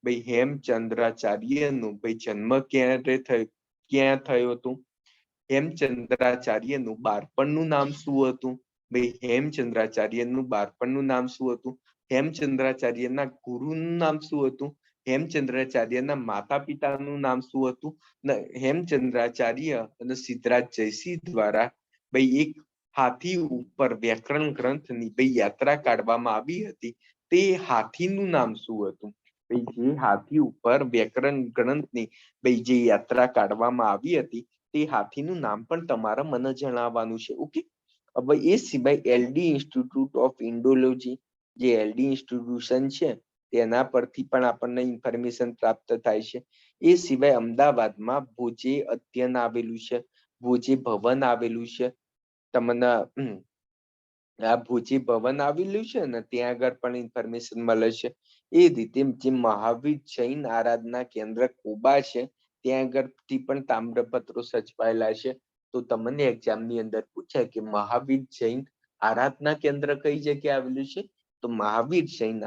ભાઈ હેમચંદ્રાચાર્યનું ભાઈ જન્મ ક્યાં થયો હતો. હેમચંદ્રાચાર્યનું બાળપણનું નામ શું હતું. ભાઈ હેમચંદ્રાચાર્યનું બાળપણનું નામ શું હતું. હેમચંદ્રાચાર્યના ગુરુનું નામ શું હતું. હેમચંદ્રાચાર્યના માતા પિતાનું નામ શું હતું. હેમચંદ્રાચાર્ય અને સિદ્ધરાજ જયસિંહ દ્વારા ભાઈ એક હાથી ઉપર વ્યાકરણ ગ્રંથની ભાઈ યાત્રા કાઢવામાં આવી હતી. તે હાથીનું નામ શું હતું. જે હાથી ઉપર વ્યાકરણ ગ્રંથની ભાઈ જે યાત્રા કાઢવામાં આવી હતી તે હાથીનું નામ પણ તમારે મને જણાવવાનું છે. ઓકે, હવે એ સિવાય એલડી ઇન્સ્ટિટ્યૂટ ઓફ ઇન્ડોલોજી જે એલડી ઇન્સ્ટિટ્યુશન છે તેના પરથી પણ આપણને ઇન્ફોર્મેશન પ્રાપ્ત થાય છે. એ સિવાય અમદાવાદમાં ભોજે અધ્યયન આવેલું છે. ભોજે ભવન આવેલું છે. તમને આ ભોજી ભવન આવેલું છે ને ત્યાં આગળ પણ ઇન્ફોર્મેશન મળે છે. એ રીતે જે મહાવીર જૈન આરાધના કેન્દ્ર કોબા છે ત્યાં આગળથી પણ તામ્રપત્રો સચવાયેલા છે. તો તમને એક્ઝામ ની અંદર પૂછાય કે મહાવીર જૈન આરાધના કેન્દ્ર કઈ જગ્યાએ આવેલું છે તો મહાવીર જૈન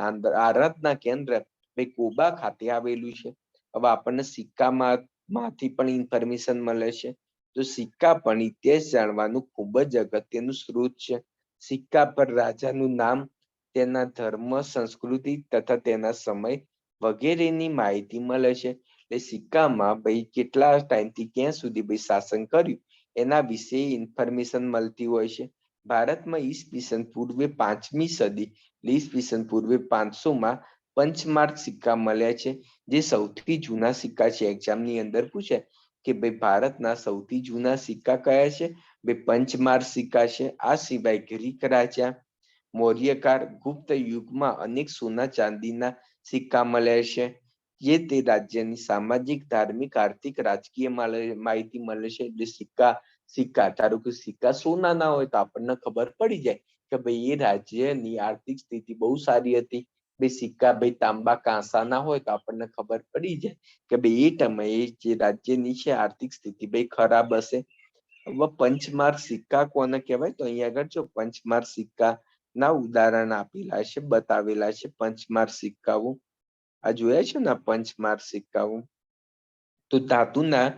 આરાધના કેન્દ્ર ભાઈ કોબા ખાતે આવેલું છે. હવે આપણને સિક્કામાંથી પણ ઇન્ફોર્મેશન મળે છે. તો સિક્કા પણ ઇતિહાસ જાણવાનું ખૂબ જ અગત્યનું સ્ત્રોત છે. સિક્કા પર રાજાનું નામ, તેના ધર્મ, સંસ્કૃતિ તથા તેના સમય વગેરેની માહિતી મળે છે. એટલે સિક્કામાં ભાઈ કેટલા ટાઈમથી ક્યાં સુધી ભાઈ શાસન કર્યું એના વિશે ઇન્ફોર્મેશન મળતી હોય છે. ભારતમાં ઈસવીસન પૂર્વે 5મી સદી, ઈસવીસન પૂર્વે 500માં પંચમાર્ક સિક્કા મળ્યા છે, જે સૌથી જૂના સિક્કા છે. એક્ઝામની અંદર પૂછે કે ભાઈ ભારતના સૌથી જૂના સિક્કા કયા છે? ભાઈ પંચમાર્ક સિક્કા છે. આ સિવાય ગ્રીક રાજા, મૌર્યકાળ, ગુપ્ત યુગમાં અનેક સોના ચાંદીના સિક્કા મળ્યા છે, જે તે રાજ્યની સામાજિક, ધાર્મિક, આર્થિક, રાજકીય માહિતી મળે છે. એટલે સિક્કા ધારો કે સિક્કા સોનાના હોય તો આપણને ખબર પડી જાય કે ભાઈ એ રાજ્યની આર્થિક સ્થિતિ બહુ સારી હતી. ભાઈ સિક્કા ભાઈ તાંબા કાંસાના હોય તો આપણને ખબર પડી જાય કે ભાઈ એ સમયે જે રાજ્યની છે આર્થિક સ્થિતિ ભાઈ ખરાબ હશે. હવે પંચમાર્ક સિક્કા કોને કહેવાય? તો અહીંયા આગળ જો પંચમાર્ક સિક્કા ના ઉદાહરણ આપેલા છે, બતાવેલા છે. પંચમાર્ક સિક્કાઓ આ જોયા છે ને, પંચમાર્ક સિક્કાઓ તો ધાતુના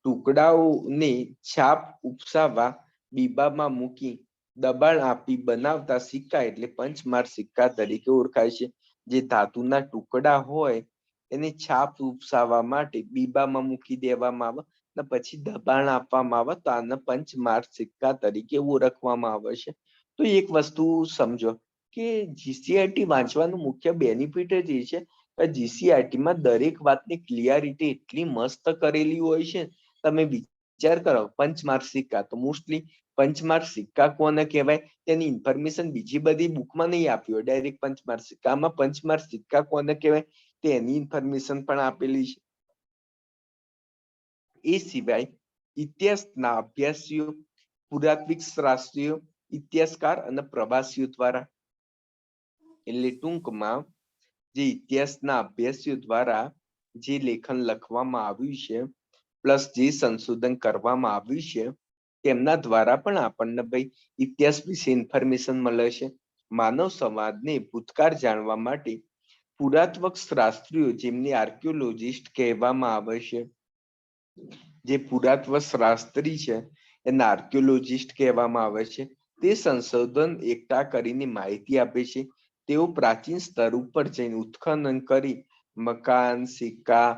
ટુકડાઓને છાપ ઉપસાવવા બીબામાં મૂકી દબાણ આપી બનાવતા સિક્કા એટલે પંચમાર્ક સિક્કા તરીકે ઓળખાય છે. જે ધાતુના ટુકડા હોય એને છાપ ઉપસાવવા માટે બીબામાં મૂકી દેવામાં આવે ને પછી દબાણ આપવામાં આવે તો આને પંચમાર્ક સિક્કા તરીકે ઓળખવામાં આવે છે. તો એક વસ્તુ સમજો કે જીસીઆરટી વાંચવાનું મુખ્ય બેનિફિટ જ એ છે કે જીસીઆરટી માં દરેક વાતની ક્લિયરિટી એટલી મસ્ત કરેલી હોય છે. તમે વિચાર કરો, પંચમાર્ક સિક્કા તો મોસ્ટલી પંચમાર્ક સિક્કા કોને કહેવાય તેની ઇન્ફોર્મેશન બીજી બધી બુકમાં નહીં આપી હોય, ડાયરેક્ટ પંચમાર્ક સિક્કા. આમાં પંચમાર્ક સિક્કા કોને કહેવાય તેની ઇન્ફોર્મેશન પણ આપેલી છે. એ સિવાય ઇતિહાસના અભ્યાસીઓ, પુરાતત્વિક શાસ્ત્રીઓ, ઇતિહાસકાર અને પ્રવાસીઓ દ્વારા, એટલે ટૂંકમાં જે ઇતિહાસના અભ્યાસીઓ દ્વારા જે લેખન લખવામાં આવ્યું છે પ્લસ જે સંશોધન કરવામાં આવ્યું છે તેમના દ્વારા પણ આપણને ભાઈ ઇતિહાસ વિશે ઇન્ફોર્મેશન મળે છે. માનવ સમાજને ભૂતકાળ જાણવા માટે પુરાતત્વ શાસ્ત્રીઓ, જેમને આર્કિયોલોજિસ્ટ કહેવામાં આવે છે, જે પુરાતત્વ શાસ્ત્રી છે એને આર્કિયોલોજિસ્ટ કહેવામાં આવે છે, તે સંશોધન એકઠા કરીને માહિતી આપે છે. તેઓ પ્રાચીન સ્તર ઉપર જઈને ઉત્ખનન કરી મકાન, સિક્કા,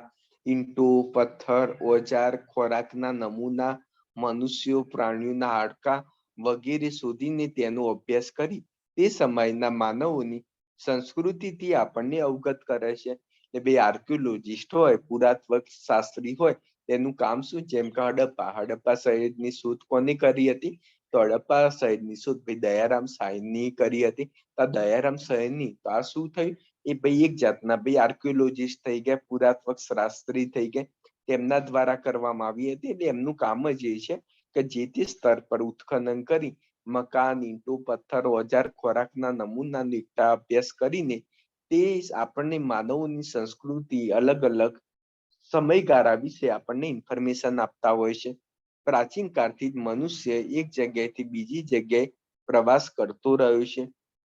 ઈંટો, પથ્થર, ઓજાર, ખોરાકના નમૂના, મનુષ્યો, પ્રાણીઓના હાડકા વગેરે શોધીને તેનો અભ્યાસ કરી તે સમયના માનવોની સંસ્કૃતિથી આપણને અવગત કરે છે. એટલે ભાઈ આર્કિયોલોજિસ્ટ હોય, પુરાતત્વ શાસ્ત્રી હોય, તેનું કામ શું? જેમ કે હડપ્પા શહેરની શોધ કોની કરી હતી? તો હડપ્પા શહેરની શોધ ભાઈ દયારામ સાયની કરી હતી. તો દયારામ સાયની તો આ શું થયું? એ ભાઈ એક જાતના ભાઈ આર્કિયોલોજિસ્ટ થઈ ગયા, પુરાતત્વ શાસ્ત્રી થઈ ગયા. તેમના દ્વારા કરવામાં આવી હતી. એટલે એમનું કામ જ એ છે કે જે તે સ્તર પર ઉત્ખનન કરી મકાન, ઈંટો, પથ્થર, ઓજાર, ખોરાકના નમૂનાનો એકઠા અભ્યાસ કરીને તે આપણને માનવોની સંસ્કૃતિ અલગ અલગ સમયગાળા વિશે આપણને ઇન્ફોર્મેશન આપતા હોય છે. પ્રાચીન કાળથી જ મનુષ્ય એક જગ્યાએથી બીજી જગ્યાએ પ્રવાસ કરતો રહ્યો છે.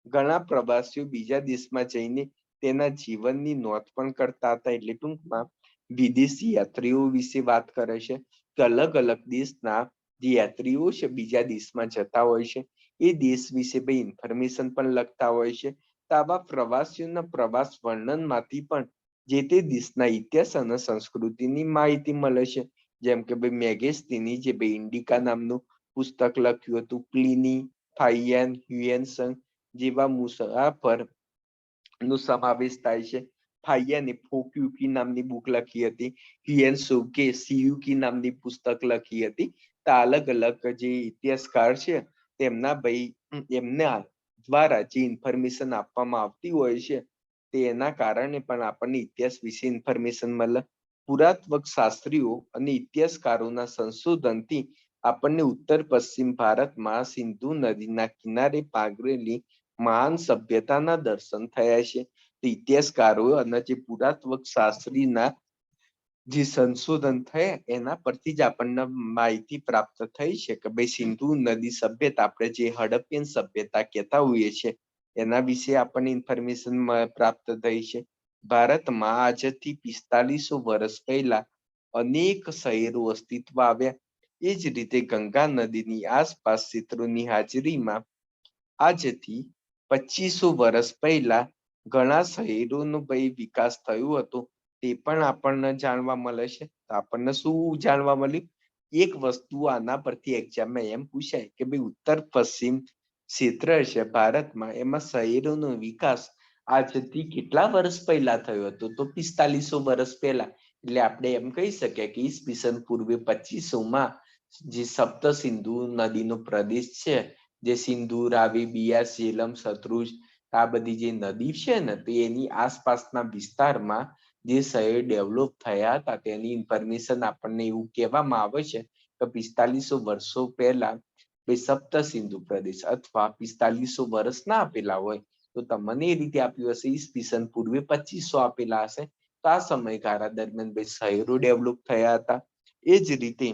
ઘણા પ્રવાસીઓ બીજા દેશમાં જઈને તેના જીવનની નોંધ પણ કરતા હતા. એટલે ટૂંકમાં વિદેશી યાત્રીઓ વિશે વાત કરે છે કે અલગ અલગ દેશના જે યાત્રીઓ છે બીજા દેશમાં જતા હોય છે એ દેશ વિશે ભાઈ ઇન્ફોર્મેશન પણ લખતા હોય છે. તો આવા પ્રવાસીઓના પ્રવાસ વર્ણનમાંથી પણ જે તે દેશના ઇતિહાસ અને સંસ્કૃતિની માહિતી મળે છે. જેમ કે ભાઈ મેગેસ્તીની જે ભાઈ ઇન્ડિકા નામનું પુસ્તક લખ્યું હતું, પ્લિની, ફાઇયાન, હ્યુએનસંગ જેવા મુસાફર નો સમાવેશ થાય છે. ફાઇયાને ફોક્યુકી નામની બુક લખી હતી, હ્યુએનસોંગે સીયુકી નામની પુસ્તક લખી હતી. તો અલગ અલગ જે ઇતિહાસકાર છે તેમના ભાઈ એમના દ્વારા જે ઇન્ફોર્મેશન આપવામાં આવતી હોય છે તેના કારણે પણ આપણને ઇતિહાસ વિશે ઇન્ફોર્મેશન મળે. પુરાતત્વ શાસ્ત્રીઓ અને ઇતિહાસકારોના સંશોધનથી આપણને ઉત્તર પશ્ચિમ ભારતમાં સિંધુ નદીના કિનારે પાગરેલી મહાન સભ્યતાના દર્શન થયા છે. ઇતિહાસકારો અને જે પુરાતત્વ શાસ્ત્રીના જે સંશોધન થયા એના પરથી જ આપણને માહિતી પ્રાપ્ત થઈ છે કે ભાઈ સિંધુ નદી સભ્યતા, આપણે જે હડપ્પન સભ્યતા કહેતા હોઈએ છીએ, એના વિશે આપણને ઇન્ફોર્મેશન પ્રાપ્ત થઈ છે. ભારતમાં આજથી 4500 વર્ષ પહેલા અનેક શહેરો અસ્તિત્વ આવ્યા. એ જ રીતે ગંગા નદીની આસપાસ ક્ષેત્રોની હાજરીમાં આજથી 2500 વર્ષ પહેલા ઘણા શહેરોનો વિકાસ થયો હતો. તે પણ આપણને જાણવા મળે છે. આપણને શું જાણવા મળ્યું? એક વસ્તુ આના પરથી એક્ઝામમાં એમ પૂછાય કે ભાઈ ઉત્તર પશ્ચિમ ક્ષેત્ર છે ભારતમાં, એમાં શહેરોનો વિકાસ આજથી કેટલા વર્ષ પહેલા થયો હતો? તો 4500 વર્ષ પહેલા. એટલે આપણે એમ કહી શકીએ કે ઈસવીસન પૂર્વે 2500 જે સપ્ત સિંધુ નદીનો પ્રદેશ છે, જે સિંધુ, રાવી, બિયાસ, ઝેલમ, સતલુજ, આ બધી જે નદી છે ને, તો એની આસપાસના વિસ્તારમાં જે શહેર ડેવલપ થયા હતા તેની ઇન્ફોર્મેશન આપણને એવું કહેવામાં આવે છે કે 4500 વર્ષો પહેલા સપ્ત સિંધુ પ્રદેશ, અથવા 4500 વર્ષ ના આપેલા હોય તો તમને એ રીતે આપ્યું હશે ઈસવીસન પૂર્વે 2500 આપેલા હશે. તો આ સમયગાળા દરમિયાન શહેરો ડેવલપ થયા હતા. એ જ રીતે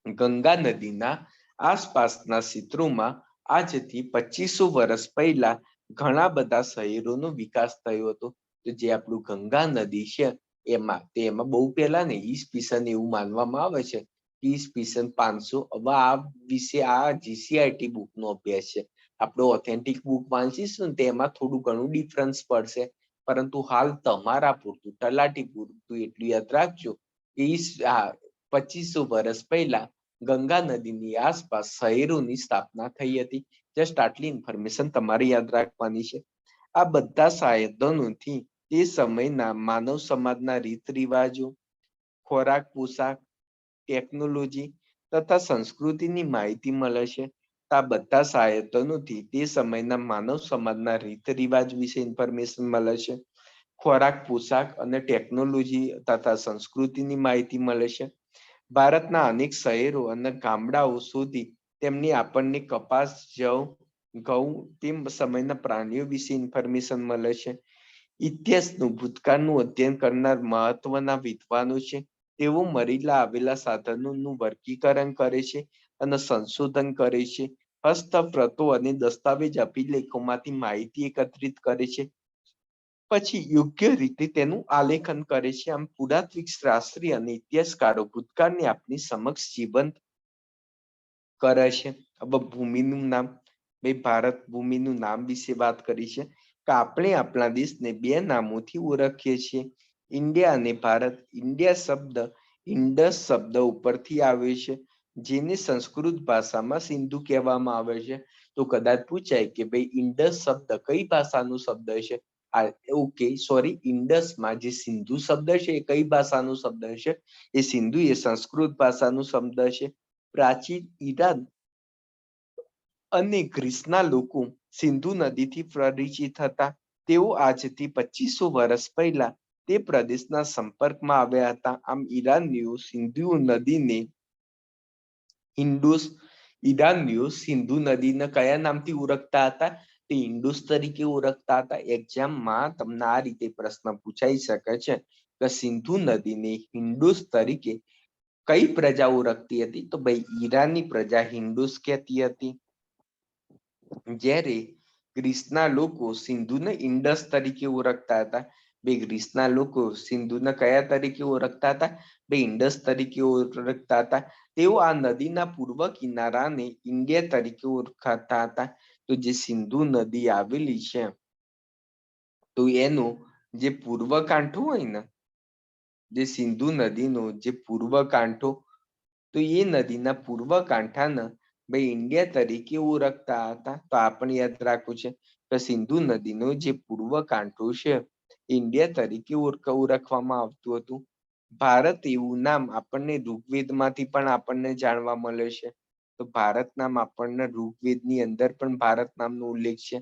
ગંગા નદીના આસપાસના ક્ષેત્રોમાં આજથી 2500 વર્ષ પહેલા ઘણા બધા શહેરોનો વિકાસ થયો હતો. તો જે આપણું ગંગા નદી છે એમાં બહુ પહેલા ને ઈસવીસન એવું માનવામાં આવે છે ઈસવીસન 500. હવે આ વિશે આ જીસીઆરટી બુક નો અભ્યાસ છે. આપણે ઓથેન્ટિક બુક વાંચીશું ને તેમાં થોડું ઘણું ડિફરન્સ પડશે, પરંતુ હાલ તમારા પૂરતું, તલાટી પૂરતું એટલું યાદ રાખજો કે 2500 વર્ષ પહેલા ગંગા નદીની આસપાસ શહેરોની સ્થાપના થઈ હતી. જસ્ટ આટલી ઇન્ફોર્મેશન તમારે યાદ રાખવાની છે. આ બધા સાધનોથી તે સમયના માનવ સમાજના રીત રિવાજો, ખોરાક, પોશાક, ટેકનોલોજી તથા સંસ્કૃતિની માહિતી મળે છે. આ બધા સાધનોથી તે સમયના માનવ સમાજના રીત રિવાજ વિશે ઇન્ફોર્મેશન મળે છે. ખોરાક, પોશાક અને ટેકનોલોજી તથા સંસ્કૃતિની માહિતી મળે છે. ભારતના અનેક શહેરો અને ગામડાઓ સુધી તેમની આપણને કપાસ, જવ, ઘઉં, તે સમયના પ્રાણીઓ વિશે ઇન્ફોર્મેશન મળે છે. ઇતિહાસનું, ભૂતકાળનું અધ્યયન કરનાર મહત્વના વિદ્વાનો છે. તેઓ મરેલા આવેલા સાધનોનું વર્ગીકરણ કરે છે અને સંશોધન કરે છે. હસ્તપ્રતો અને દસ્તાવેજ અભિલેખોમાંથી માહિતી એકત્રિત કરે છે, પછી યોગ્ય રીતે તેનું આલેખન કરે છે. આમ પુરાતત્વિક શાસ્ત્રી અને ઇતિહાસકારો ભૂતકાળની આપણી સમક્ષ જીવંત કરે છે. હવે ભૂમિનું નામ, ભારત ભૂમિનું નામ વિશે વાત કરી છે કે આપણે આપણા દેશને બે નામોથી ઓળખીએ છીએ, ઇન્ડિયા અને ભારત. ઇન્ડિયા શબ્દ ઇન્ડસ શબ્દ ઉપરથી આવે છે, જેને સંસ્કૃત ભાષામાં સિંધુ કહેવામાં આવે છે. તો કદાચ પૂછાય કે ભાઈ ઇન્ડસ શબ્દ કઈ ભાષાનો શબ્દ છે? ઓકે, સોરી, ઇન્ડસમાં જે સિંધુ શબ્દ છે એ કઈ ભાષાનો શબ્દ છે? એ સિંધુ એ સંસ્કૃત ભાષાનો શબ્દ છે. પ્રાચીન ઈરાન અને ગ્રીસના લોકો સિંધુ નદીથી પરિચિત હતા. તેઓ આજથી 2500 વર્ષ પહેલા તે પ્રદેશના સંપર્કમાં આવ્યા હતા. આમ ઈરાનીઓ સિંધુ નદીને ઈરાનીઓ સિંધુ નદીને કયા નામથી ઓળખતા હતા? તે ઇન્ડુસ તરીકે ઓળખતા હતા. એક્ઝામમાં તમને આ રીતે પ્રશ્ન પૂછાઈ શકે છે કે સિંધુ નદીને હિન્દુસ તરીકે કઈ પ્રજા ઓળખતી હતી? તો ભાઈ ઈરાનની પ્રજા હિન્દુસ કહેતી હતી. જ્યારે ગ્રીસના લોકો સિંધુને ઇન્ડસ તરીકે ઓળખતા હતા. બે ગ્રીસના લોકો સિંધુને કયા તરીકે ઓળખતા હતા? બે ઇન્ડસ તરીકે ઓળખતા હતા. તેઓ આ નદીના પૂર્વ કિનારાને ઇન્ડિયા તરીકે ઓળખાતા હતા. તો જે સિંધુ નદી આવેલી છે તો એનો જે પૂર્વ કાંઠો હોય ને, જે સિંધુ નદીનો જે પૂર્વ કાંઠો, તો એ નદીના પૂર્વ કાંઠાને ભાઈ ઇન્ડિયા તરીકે ઓળખતા હતા. તો આપણે યાદ રાખવું છે કે સિંધુ નદીનો જે પૂર્વ કાંઠો છે ઇન્ડિયા તરીકે ઓળખવામાં આવતું હતું. ભારત એવું નામ આપણને ઋગ્વેદમાંથી પણ આપણને જાણવા મળે છે. તો ભારત નામ આપણને ઋગ્વેદની અંદર પણ ભારત નામનો ઉલ્લેખ છે.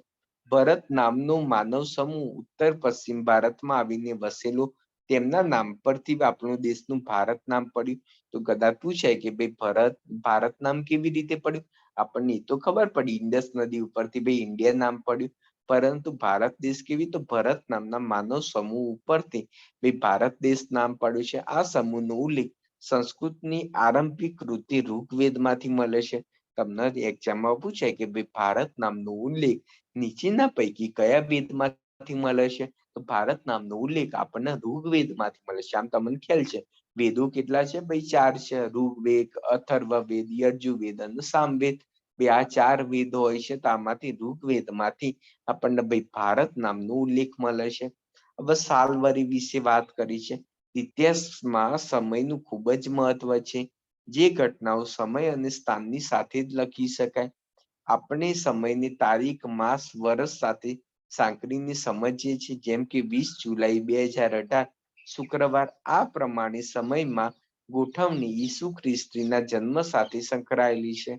ભરત નામનો માનવ સમૂહ ઉત્તર પશ્ચિમ ભારતમાં આવીને વસેલો, તેમના નામ પરથી આપણું દેશનું ભારત નામ પડ્યું. તો કદાચ પૂછાય કે ભાઈ ભારત નામ કેવી રીતે પડ્યું? આપણને એ તો ખબર પડી ઇન્ડસ નદી ઉપરથી ભાઈ ઇન્ડિયા નામ પડ્યું, પરંતુ ભારત દેશ કેવી? તો ભરત નામના માનવ સમૂહ ઉપરથી ભાઈ ભારત દેશ નામ પડ્યું છે. આ સમૂહનો ઉલ્લેખ સંસ્કૃતની આરંભિક કૃતિ ઋગ્વેદમાંથી મળે છે. તમને એક્ઝામમાં પૂછાય કે ભાઈ ભારત નામનો ઉલ્લેખ નીચેના પૈકી કયા વેદમાં માંથી મળે છે? તો ભારત નામનો ઉલ્લેખ આપણને ઋગ્વેદ માંથી મળે છે. આમ તમને ખ્યાલ છે વેદો કેટલા છે ભાઈ? 4 છે. ઋગ્વેદ, અથર્વવેદ, યજુર્વેદ અને સામવેદ. બે આ 4 વેદો હોય છે, તો આમાંથી ઋગ્વેદ માંથી આપણને ભાઈ ભારત નામનો ઉલ્લેખ મળે છે. હવે સાલવરી વિશે વાત કરી છે. ઇતિહાસમાં સમયનું ખૂબ જ મહત્વ છે. જે ઘટનાઓ સમય અને સ્થાનની સાથે જ લખી શકાય. આપણે સમયની તારીખ, માસ, વર્ષ સાથે સાંકળીને સમજીએ છીએ. જેમ કે 20 જુલાઈ 2018 શુક્રવાર. આ પ્રમાણે સમયમાં ગોઠવણી ઈસુ ખ્રિસ્તીના જન્મ સાથે સંકળાયેલી છે.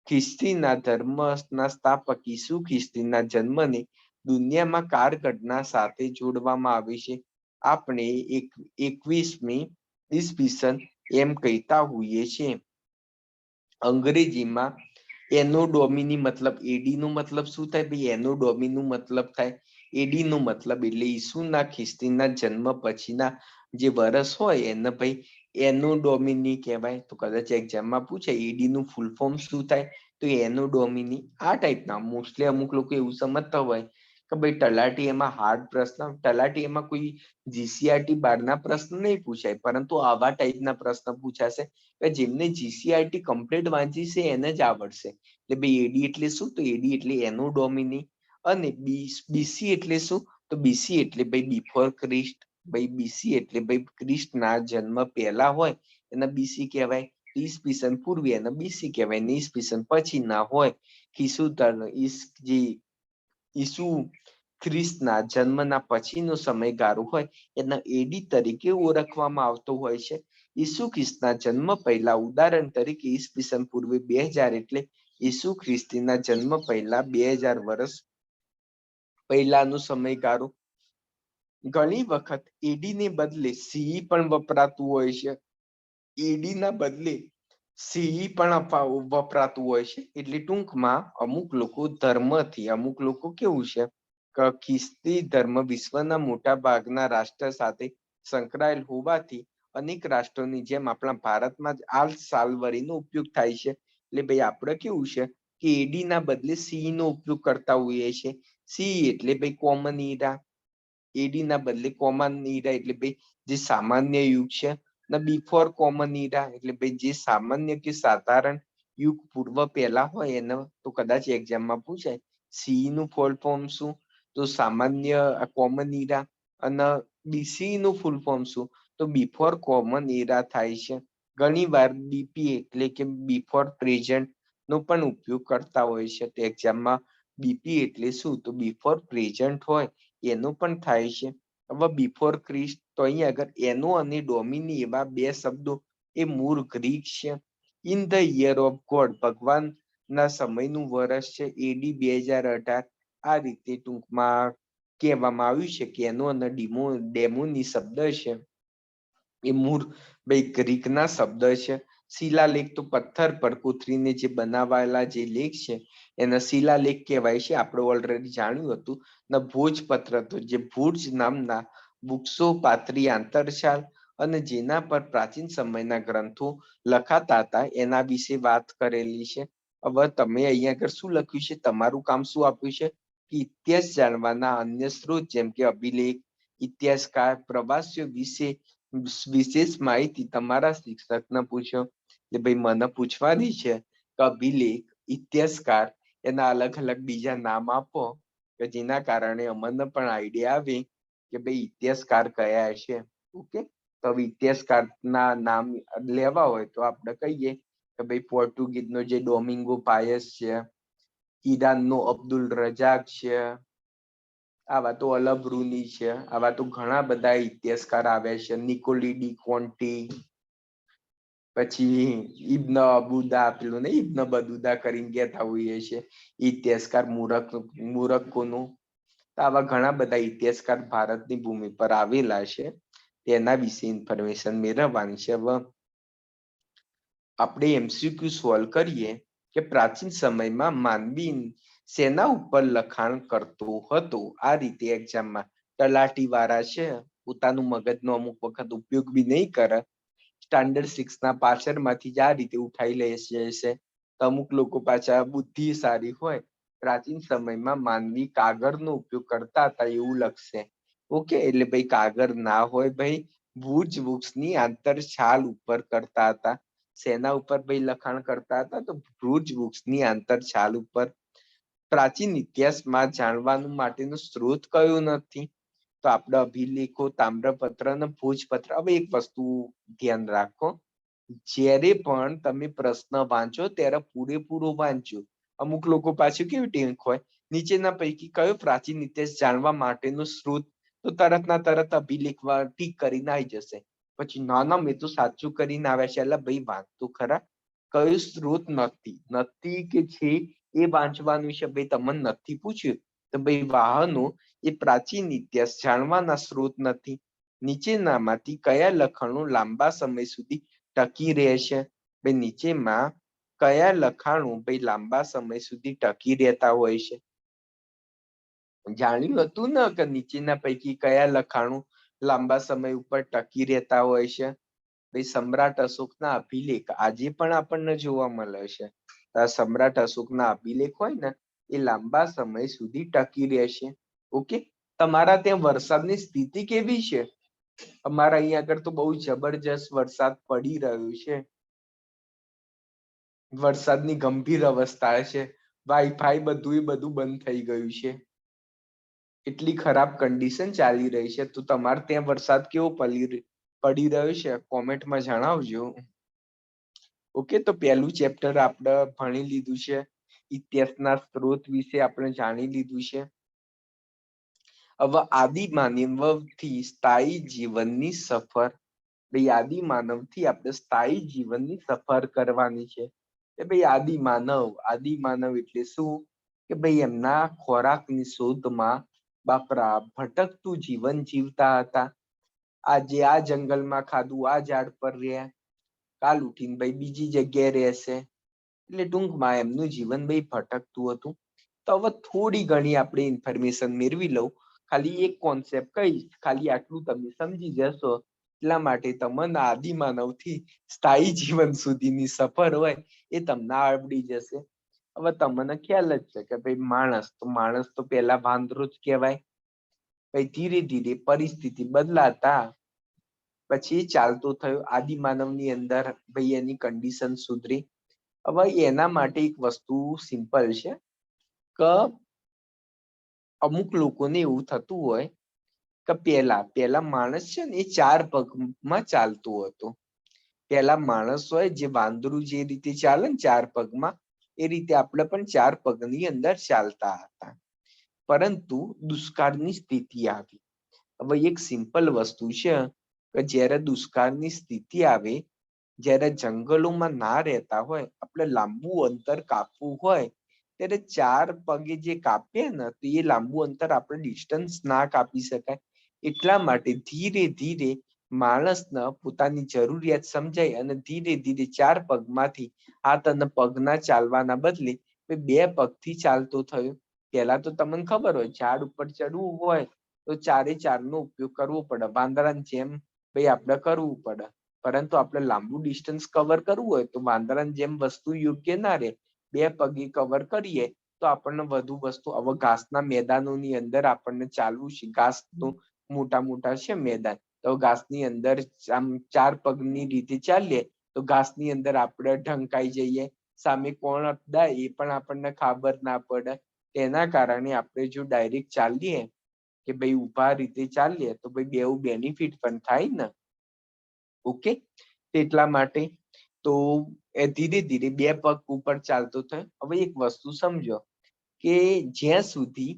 ખ્રિસ્તીના ધર્મના સ્થાપક ઈસુ ખ્રિસ્તીના જન્મને દુનિયામાં કાળઘટના સાથે જોડવામાં આવે છે. આપણે 21મી ઈસવીસન એમ કહેતા હોઈએ છીએ. અંગ્રેજીમાં એનો ડોમિની મતલબ એડી નો મતલબ શું થાય ભાઈ? એનો ડોમિનો મતલબ થાય એડી નો મતલબ એટલે ઈસુના ખ્રિસ્તીના જન્મ પછીના જે વર્ષ હોય એને ભાઈ એનો ડોમિની કહેવાય. તો કદાચ એક્ઝામમાં પૂછે એડી નું ફૂલ ફોર્મ શું થાય, તો એનો ડોમિની. આ ટાઈપના મોસ્ટલી અમુક લોકો એવું સમજતા હોય કે ભાઈ તલાટી એમાં હાર્ડ પ્રશ્ન, તલાટી એમાં કોઈ જીસીઆરટી બારના પ્રશ્ન નહીં પૂછાય, પરંતુ આવા ટાઈપના પ્રશ્ન પૂછાશે કે જેમને જીસીઆરટી કમ્પ્લીટ વાંચી છે એને જ આવડશે. એટલે ભાઈ એડી એટલે શું? તો એડી એટલે એનો ડોમિની. અને બીસી એટલે શું? તો બીસી એટલે ભાઈ બિફોર ક્રિસ્ટ. ભાઈ બીસી એટલે ભાઈ ક્રિસ્ટના જન્મ પહેલા હોય એને બીસી કહેવાય. ઈસવીસન પૂર્વે એને બીસી કહેવાય. ને ઈસવીસન પછી ના હોય ઈસુ ખ્રિસ્તના જન્મના પછીનો સમયગાળો હોય એના એડી તરીકે ઓળખવામાં આવતો હોય છે. ઈસુ ખ્રિસ્તના જન્મ પહેલા, ઉદાહરણ તરીકે ઈસવીસન પૂર્વે 2000 એટલે ઈસુ ખ્રિસ્તીના જન્મ પહેલા 2000 વર્ષ પહેલાનો સમયગાળો. ઘણી વખત એડી ને બદલે સીઈ પણ વપરાતું હોય છે. એડી ના બદલે સીઈ પણ વપરાતું હોય છે. એટલે ટૂંકમાં અમુક લોકો ધર્મથી, અમુક લોકો કેવું છે કે ખ્રિસ્તી ધર્મ વિશ્વના મોટા ભાગના રાષ્ટ્ર સાથે સંકળાયેલ હોવાથી અનેક રાષ્ટ્રોની જેમ આપણા ભારતમાં જ આ સાલવરીનો ઉપયોગ થાય છે. એટલે ભાઈ આપણે કેવું છે કે એડી ના બદલે સી નો ઉપયોગ કરતા હોઈએ છીએ. સી એટલે ભાઈ કોમન ઈરા, એડી ના બદલે કોમન ઈરા એટલે ભાઈ જે સામાન્ય યુગ છે. ને બિફોર કોમન ઈરા એટલે ભાઈ જે સામાન્ય કે સાધારણ યુગ પૂર્વ પહેલા હોય એને તો કદાચ એક્ઝામમાં પૂછાય સી નું ફૂલ ફોર્મ શું? તો સામાન્ય કોમન ઈરા. અને બીસી નું ફૂલ ફોર્મ શું? તો બિફોર કોમન ઈરા થાય છે. ઘણી વાર બીપી એટલે કે બિફોર પ્રેઝન્ટ નો પણ ઉપયોગ કરતા હોય છે. તો એક્ઝામમાં બીપી એટલે શું? તો બિફોર પ્રેઝન્ટ હોય એનો પણ થાય છે. હવે બિફોર ક્રિસ્ટ, તો અહીંયા આગળ એનો અને ડોમિની એવા બે શબ્દો એ મૂળ ગ્રીક છે. In the year of God, ભગવાન ના સમયનું વર્ષ છે એડી 2018. આ રીતે ટૂંકમાં કહેવામાં આવ્યું છે કે એનો અને ડેમોની શબ્દ છે એ મૂળ ભાઈ ગ્રીકના શબ્દ છે. શિલાલેખ તો પથ્થર પર કોતરીને જે બનાવાયેલા જે લેખ છે એને શિલાલેખ કહેવાય છે. આપણે ઓલરેડી જાણ્યું હતું. ને ભોજપત્ર તો જે ભુજ નામના વૃક્ષો પાતળી આંતરશાલ અને જેના પર પ્રાચીન સમયના ગ્રંથો લખાતા હતા એના વિશે વાત કરેલી છે. હવે તમે અહીંયા આગળ શું લખ્યું છે? તમારું કામ શું આપ્યું છે કે ઇતિહાસ જાણવાના અન્ય સ્ત્રોત જેમ કે અભિલેખ, ઇતિહાસકાર, પ્રવાસીઓ વિશે વિશેષ માહિતી તમારા શિક્ષકને પૂછો. કે ભાઈ મને પૂછવાની છે કે અભિલેખ, ઇતિહાસકાર એના અલગ અલગ બીજા નામ આપો કે જેના કારણે અમને પણ આઈડિયા આવે કે ભાઈ ઇતિહાસકાર કયા છે. ઓકે, તો હવે ઇતિહાસકારના નામ લેવા હોય તો આપણે કહીએ કે ભાઈ પોર્ટુગીઝ નો જે ડોમિંગો પાયસ છે, ઈરાનનો અબ્દુલ રજાક છે, આવા તો અલબ્રુની છે. આવા તો ઘણા બધા ઇતિહાસકાર આવ્યા છે. નિકોલી ડી કોન્ટી, પછી ઇબ્ન અબુદા, પેલું ને ઇબ્ન બદુદા કરીને કહેતા હોઈએ છે ઇતિહાસકાર મોરક્કોનો. તો આવા ઘણા બધા ઇતિહાસકાર ભારતની ભૂમિ પર આવેલા છે. તેના વિશે ઇન્ફોર્મેશન મેળવવાની છે. હવે આપણે એમસીક્યુ સોલ્વ કરીએ કે પ્રાચીન સમયમાં માનવી શેના ઉપર લખાણ કરતો હતો. આ રીતે એક્ઝામમાં તલાટી વાળા છે પોતાનું મગજનો અમુક વખત ઉપયોગ બી નહીં કરે. સ્ટાન્ડર્ડ 6 ના પાછળમાંથી જ આ રીતે ઉઠાઈ લે છે. અમુક લોકો પાછા બુદ્ધિ સારી હોય પ્રાચીન સમયમાં માનવી કાગળનો ઉપયોગ કરતા હતા એવું લખશે. ઓકે, એટલે ભાઈ કાગળ ના હોય ભાઈ, ભુજ વૃક્ષની આંતર છાલ ઉપર કરતા હતા. શેના ઉપર ભાઈ લખાણ કરતા હતા? તો ભુજ વૃક્ષની આંતર છાલ ઉપર. પ્રાચીન ઇતિહાસમાં જાણવાનું માટેનો સ્ત્રોત કયો નથી? તો આપણા અભિલેખો, તામ્રપત્ર અને ભોજપત્ર. હવે એક વસ્તુ ધ્યાન રાખો, જ્યારે પણ તમે પ્રશ્ન વાંચો ત્યારે પૂરેપૂરો વાંચજો. અમુક લોકો પાછું કેવી ટેક હોય, નીચેના પૈકી કયો પ્રાચીન ઇતિહાસ જાણવા માટેનો સ્ત્રોત? તો તરત ના તરત અભિલેખ ટીક કરીને આવી જશે. પછી ના ના મેં તો સાચું કરીને આવ્યા છે. એટલે ભાઈ વાંચતો ખરા, કયો સ્ત્રોત નથી કે છે એ વાંચવાનું છે. ભાઈ તમને નથી પૂછ્યું તો ભાઈ વાહનો એ પ્રાચીન ઇતિહાસ જાણવાના સ્ત્રોત નથી. નીચેનામાંથી કયા લખાણો લાંબા સમય સુધી ટકી રહેશે? ભાઈ નીચેમાં કયા લખાણો ભાઈ લાંબા સમય સુધી ટકી રહેતા હોય છે? જાણ્યું હતું ને કે નીચેના પૈકી કયા લખાણો લાંબા સમય ઉપર ટકી રહેતા હોય છે? ભાઈ સમ્રાટ અશોકના અભિલેખ આજે પણ આપણને જોવા મળે છે. સમ્રાટ અશોકના અભિલેખ હોય ને એ લાંબા સમય સુધી ટકી રહેશે. ઓકે, તમારા ત્યાં વરસાદની સ્થિતિ કેવી છે? અમારા અહીંયા આગળ તો બહુ જબરજસ્ત વરસાદ પડી રહ્યો છે. વરસાદની ગંભીર અવસ્થા છે. વાઈફાઈ બધું બંધ થઈ ગયું છે. એટલી ખરાબ કન્ડિશન ચાલી રહી છે. તો તમારે ત્યાં વરસાદ કેવો પડી રહ્યો છે? કોમેન્ટમાં જણાવજો. ઓકે, તો પહેલું ચેપ્ટર આપણે ભણી લીધું છે. ઇતિહાસના સ્ત્રોત વિશે આપણે જાણી લીધું છે. હવે આદિ માનવથી સ્થાયી જીવનની સફર. ભાઈ આદિ માનવથી આપણે સ્થાયી જીવનની સફર કરવાની છે. ભાઈ આદિ માનવ એટલે શું? કે ભાઈ એમના ખોરાકની શોધમાં બાપરા ભટકતું જીવન જીવતા હતા. આજે આ જંગલમાં ખાધું, આ ઝાડ પર રહ્યા, કાલ ઉઠીને ભાઈ બીજી જગ્યાએ રહેશે. એટલે ટૂંકમાં એમનું જીવન ભાઈ ભટકતું હતું. તો હવે થોડી ઘણી આપણે ઇન્ફોર્મેશન મેળવી લઉં. ખાલી એક કોન્સેપ્ટ કહીશ, ખાલી આટલું તમે સમજી જશો. એટલા માટે તમને આદિમાનવથી સ્થાયી જીવન સુધીની સફર હોય એ તમને આવડી જશે. હવે તમને ખ્યાલ જ છે કે ભાઈ માણસ તો પેલા વાંદરો જ કહેવાય. ભાઈ ધીરે ધીરે પરિસ્થિતિ બદલાતા પછી ચાલતો થયો. આદિમાનવની અંદર ભાઈ એની કન્ડિશન સુધરી. હવે એના માટે એક વસ્તુ સિમ્પલ છે કે અમુક લોકોને એવું થતું હોય કે પેલા માણસ છે ને એ 4 પગમાં ચાલતો હતો. પેલા માણસ હોય જે વાંદરું જે રીતે ચાલે ને 4 પગમાં, એ રીતે આપણે પણ 4 પગની અંદર ચાલતા હતા. પરંતુ દુષ્કાળની સ્થિતિ આવી. હવે એક સિમ્પલ વસ્તુ છે કે જ્યારે દુષ્કાળની સ્થિતિ આવે, જ્યારે જંગલોમાં ના રહેતા હોય, આપણે લાંબુ અંતર કાપવું હોય ત્યારે 4 પગે જે કાપીએ ને તો એ લાંબુ અંતર આપણે ડિસ્ટન્સ ના કાપી શકાય. એટલા માટે ધીરે ધીરે માણસને પોતાની જરૂરિયાત સમજાય અને ધીરે ધીરે 4 પગમાંથી હાથ અને પગના ચાલવાના બદલે 2 પગથી ચાલતો થયો. પહેલા તો તમને ખબર હોય, ઝાડ ઉપર ચડવું હોય તો 4 નો ઉપયોગ કરવો પડે. વાંદરાની જેમ ભાઈ આપણે કરવું પડે. પરંતુ આપણે લાંબુ ડિસ્ટન્સ કવર કરવું હોય તો વાંદરાની જેમ વસ્તુ યોગ્ય ના રહે. 2 પગે કવર કરીએ તો આપણને વધુ વસ્તુ. હવે ઘાસના મેદાનોની અંદર આપણને ચાલવું છે, ઘાસનું મોટા છે મેદાન, તો ઘાસની અંદર આમ 4 પગની રીતે ચાલીએ તો ઘાસની અંદર આપણે ઢંકાઈ જઈએ. સામે કોણ અપડાય એ પણ આપણને ખબર ના પડે. તેના કારણે આપણે જો ડાયરેક્ટ ચાલીએ કે ભાઈ ઉભા રીતે ચાલીએ તો ભાઈ બેઉ બેનિફિટ પણ થાય ને. ઓકે, એટલા માટે તો એ ધીરે ધીરે 2 પગ ઉપર ચાલતો થાય. હવે એક વસ્તુ સમજો કે જ્યાં સુધી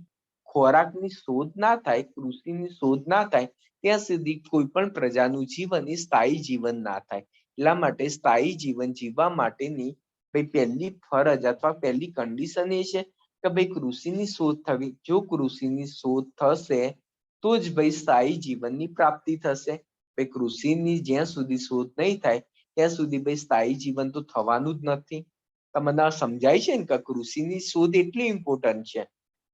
ખોરાકની શોધ ના થાય, કૃષિની શોધ ના થાય, ત્યાં સુધી કોઈ પણ પ્રજાનું જીવન એ સ્થાયી જીવન ના થાય. એટલા માટે સ્થાયી જીવન જીવવા માટેની ભાઈ પહેલી ફરજ અથવા પહેલી કન્ડિશન એ છે કે ભાઈ કૃષિની શોધ થવી. જો કૃષિની શોધ થશે તો જ ભાઈ સ્થાયી જીવનની પ્રાપ્તિ થશે. ભાઈ કૃષિની જ્યાં સુધી શોધ નહીં થાય ત્યાં સુધી ભાઈ સ્થાયી જીવન તો થવાનું જ નથી. તમને સમજાય છે ને કે કૃષિની શોધ એટલી ઇમ્પોર્ટન્ટ છે.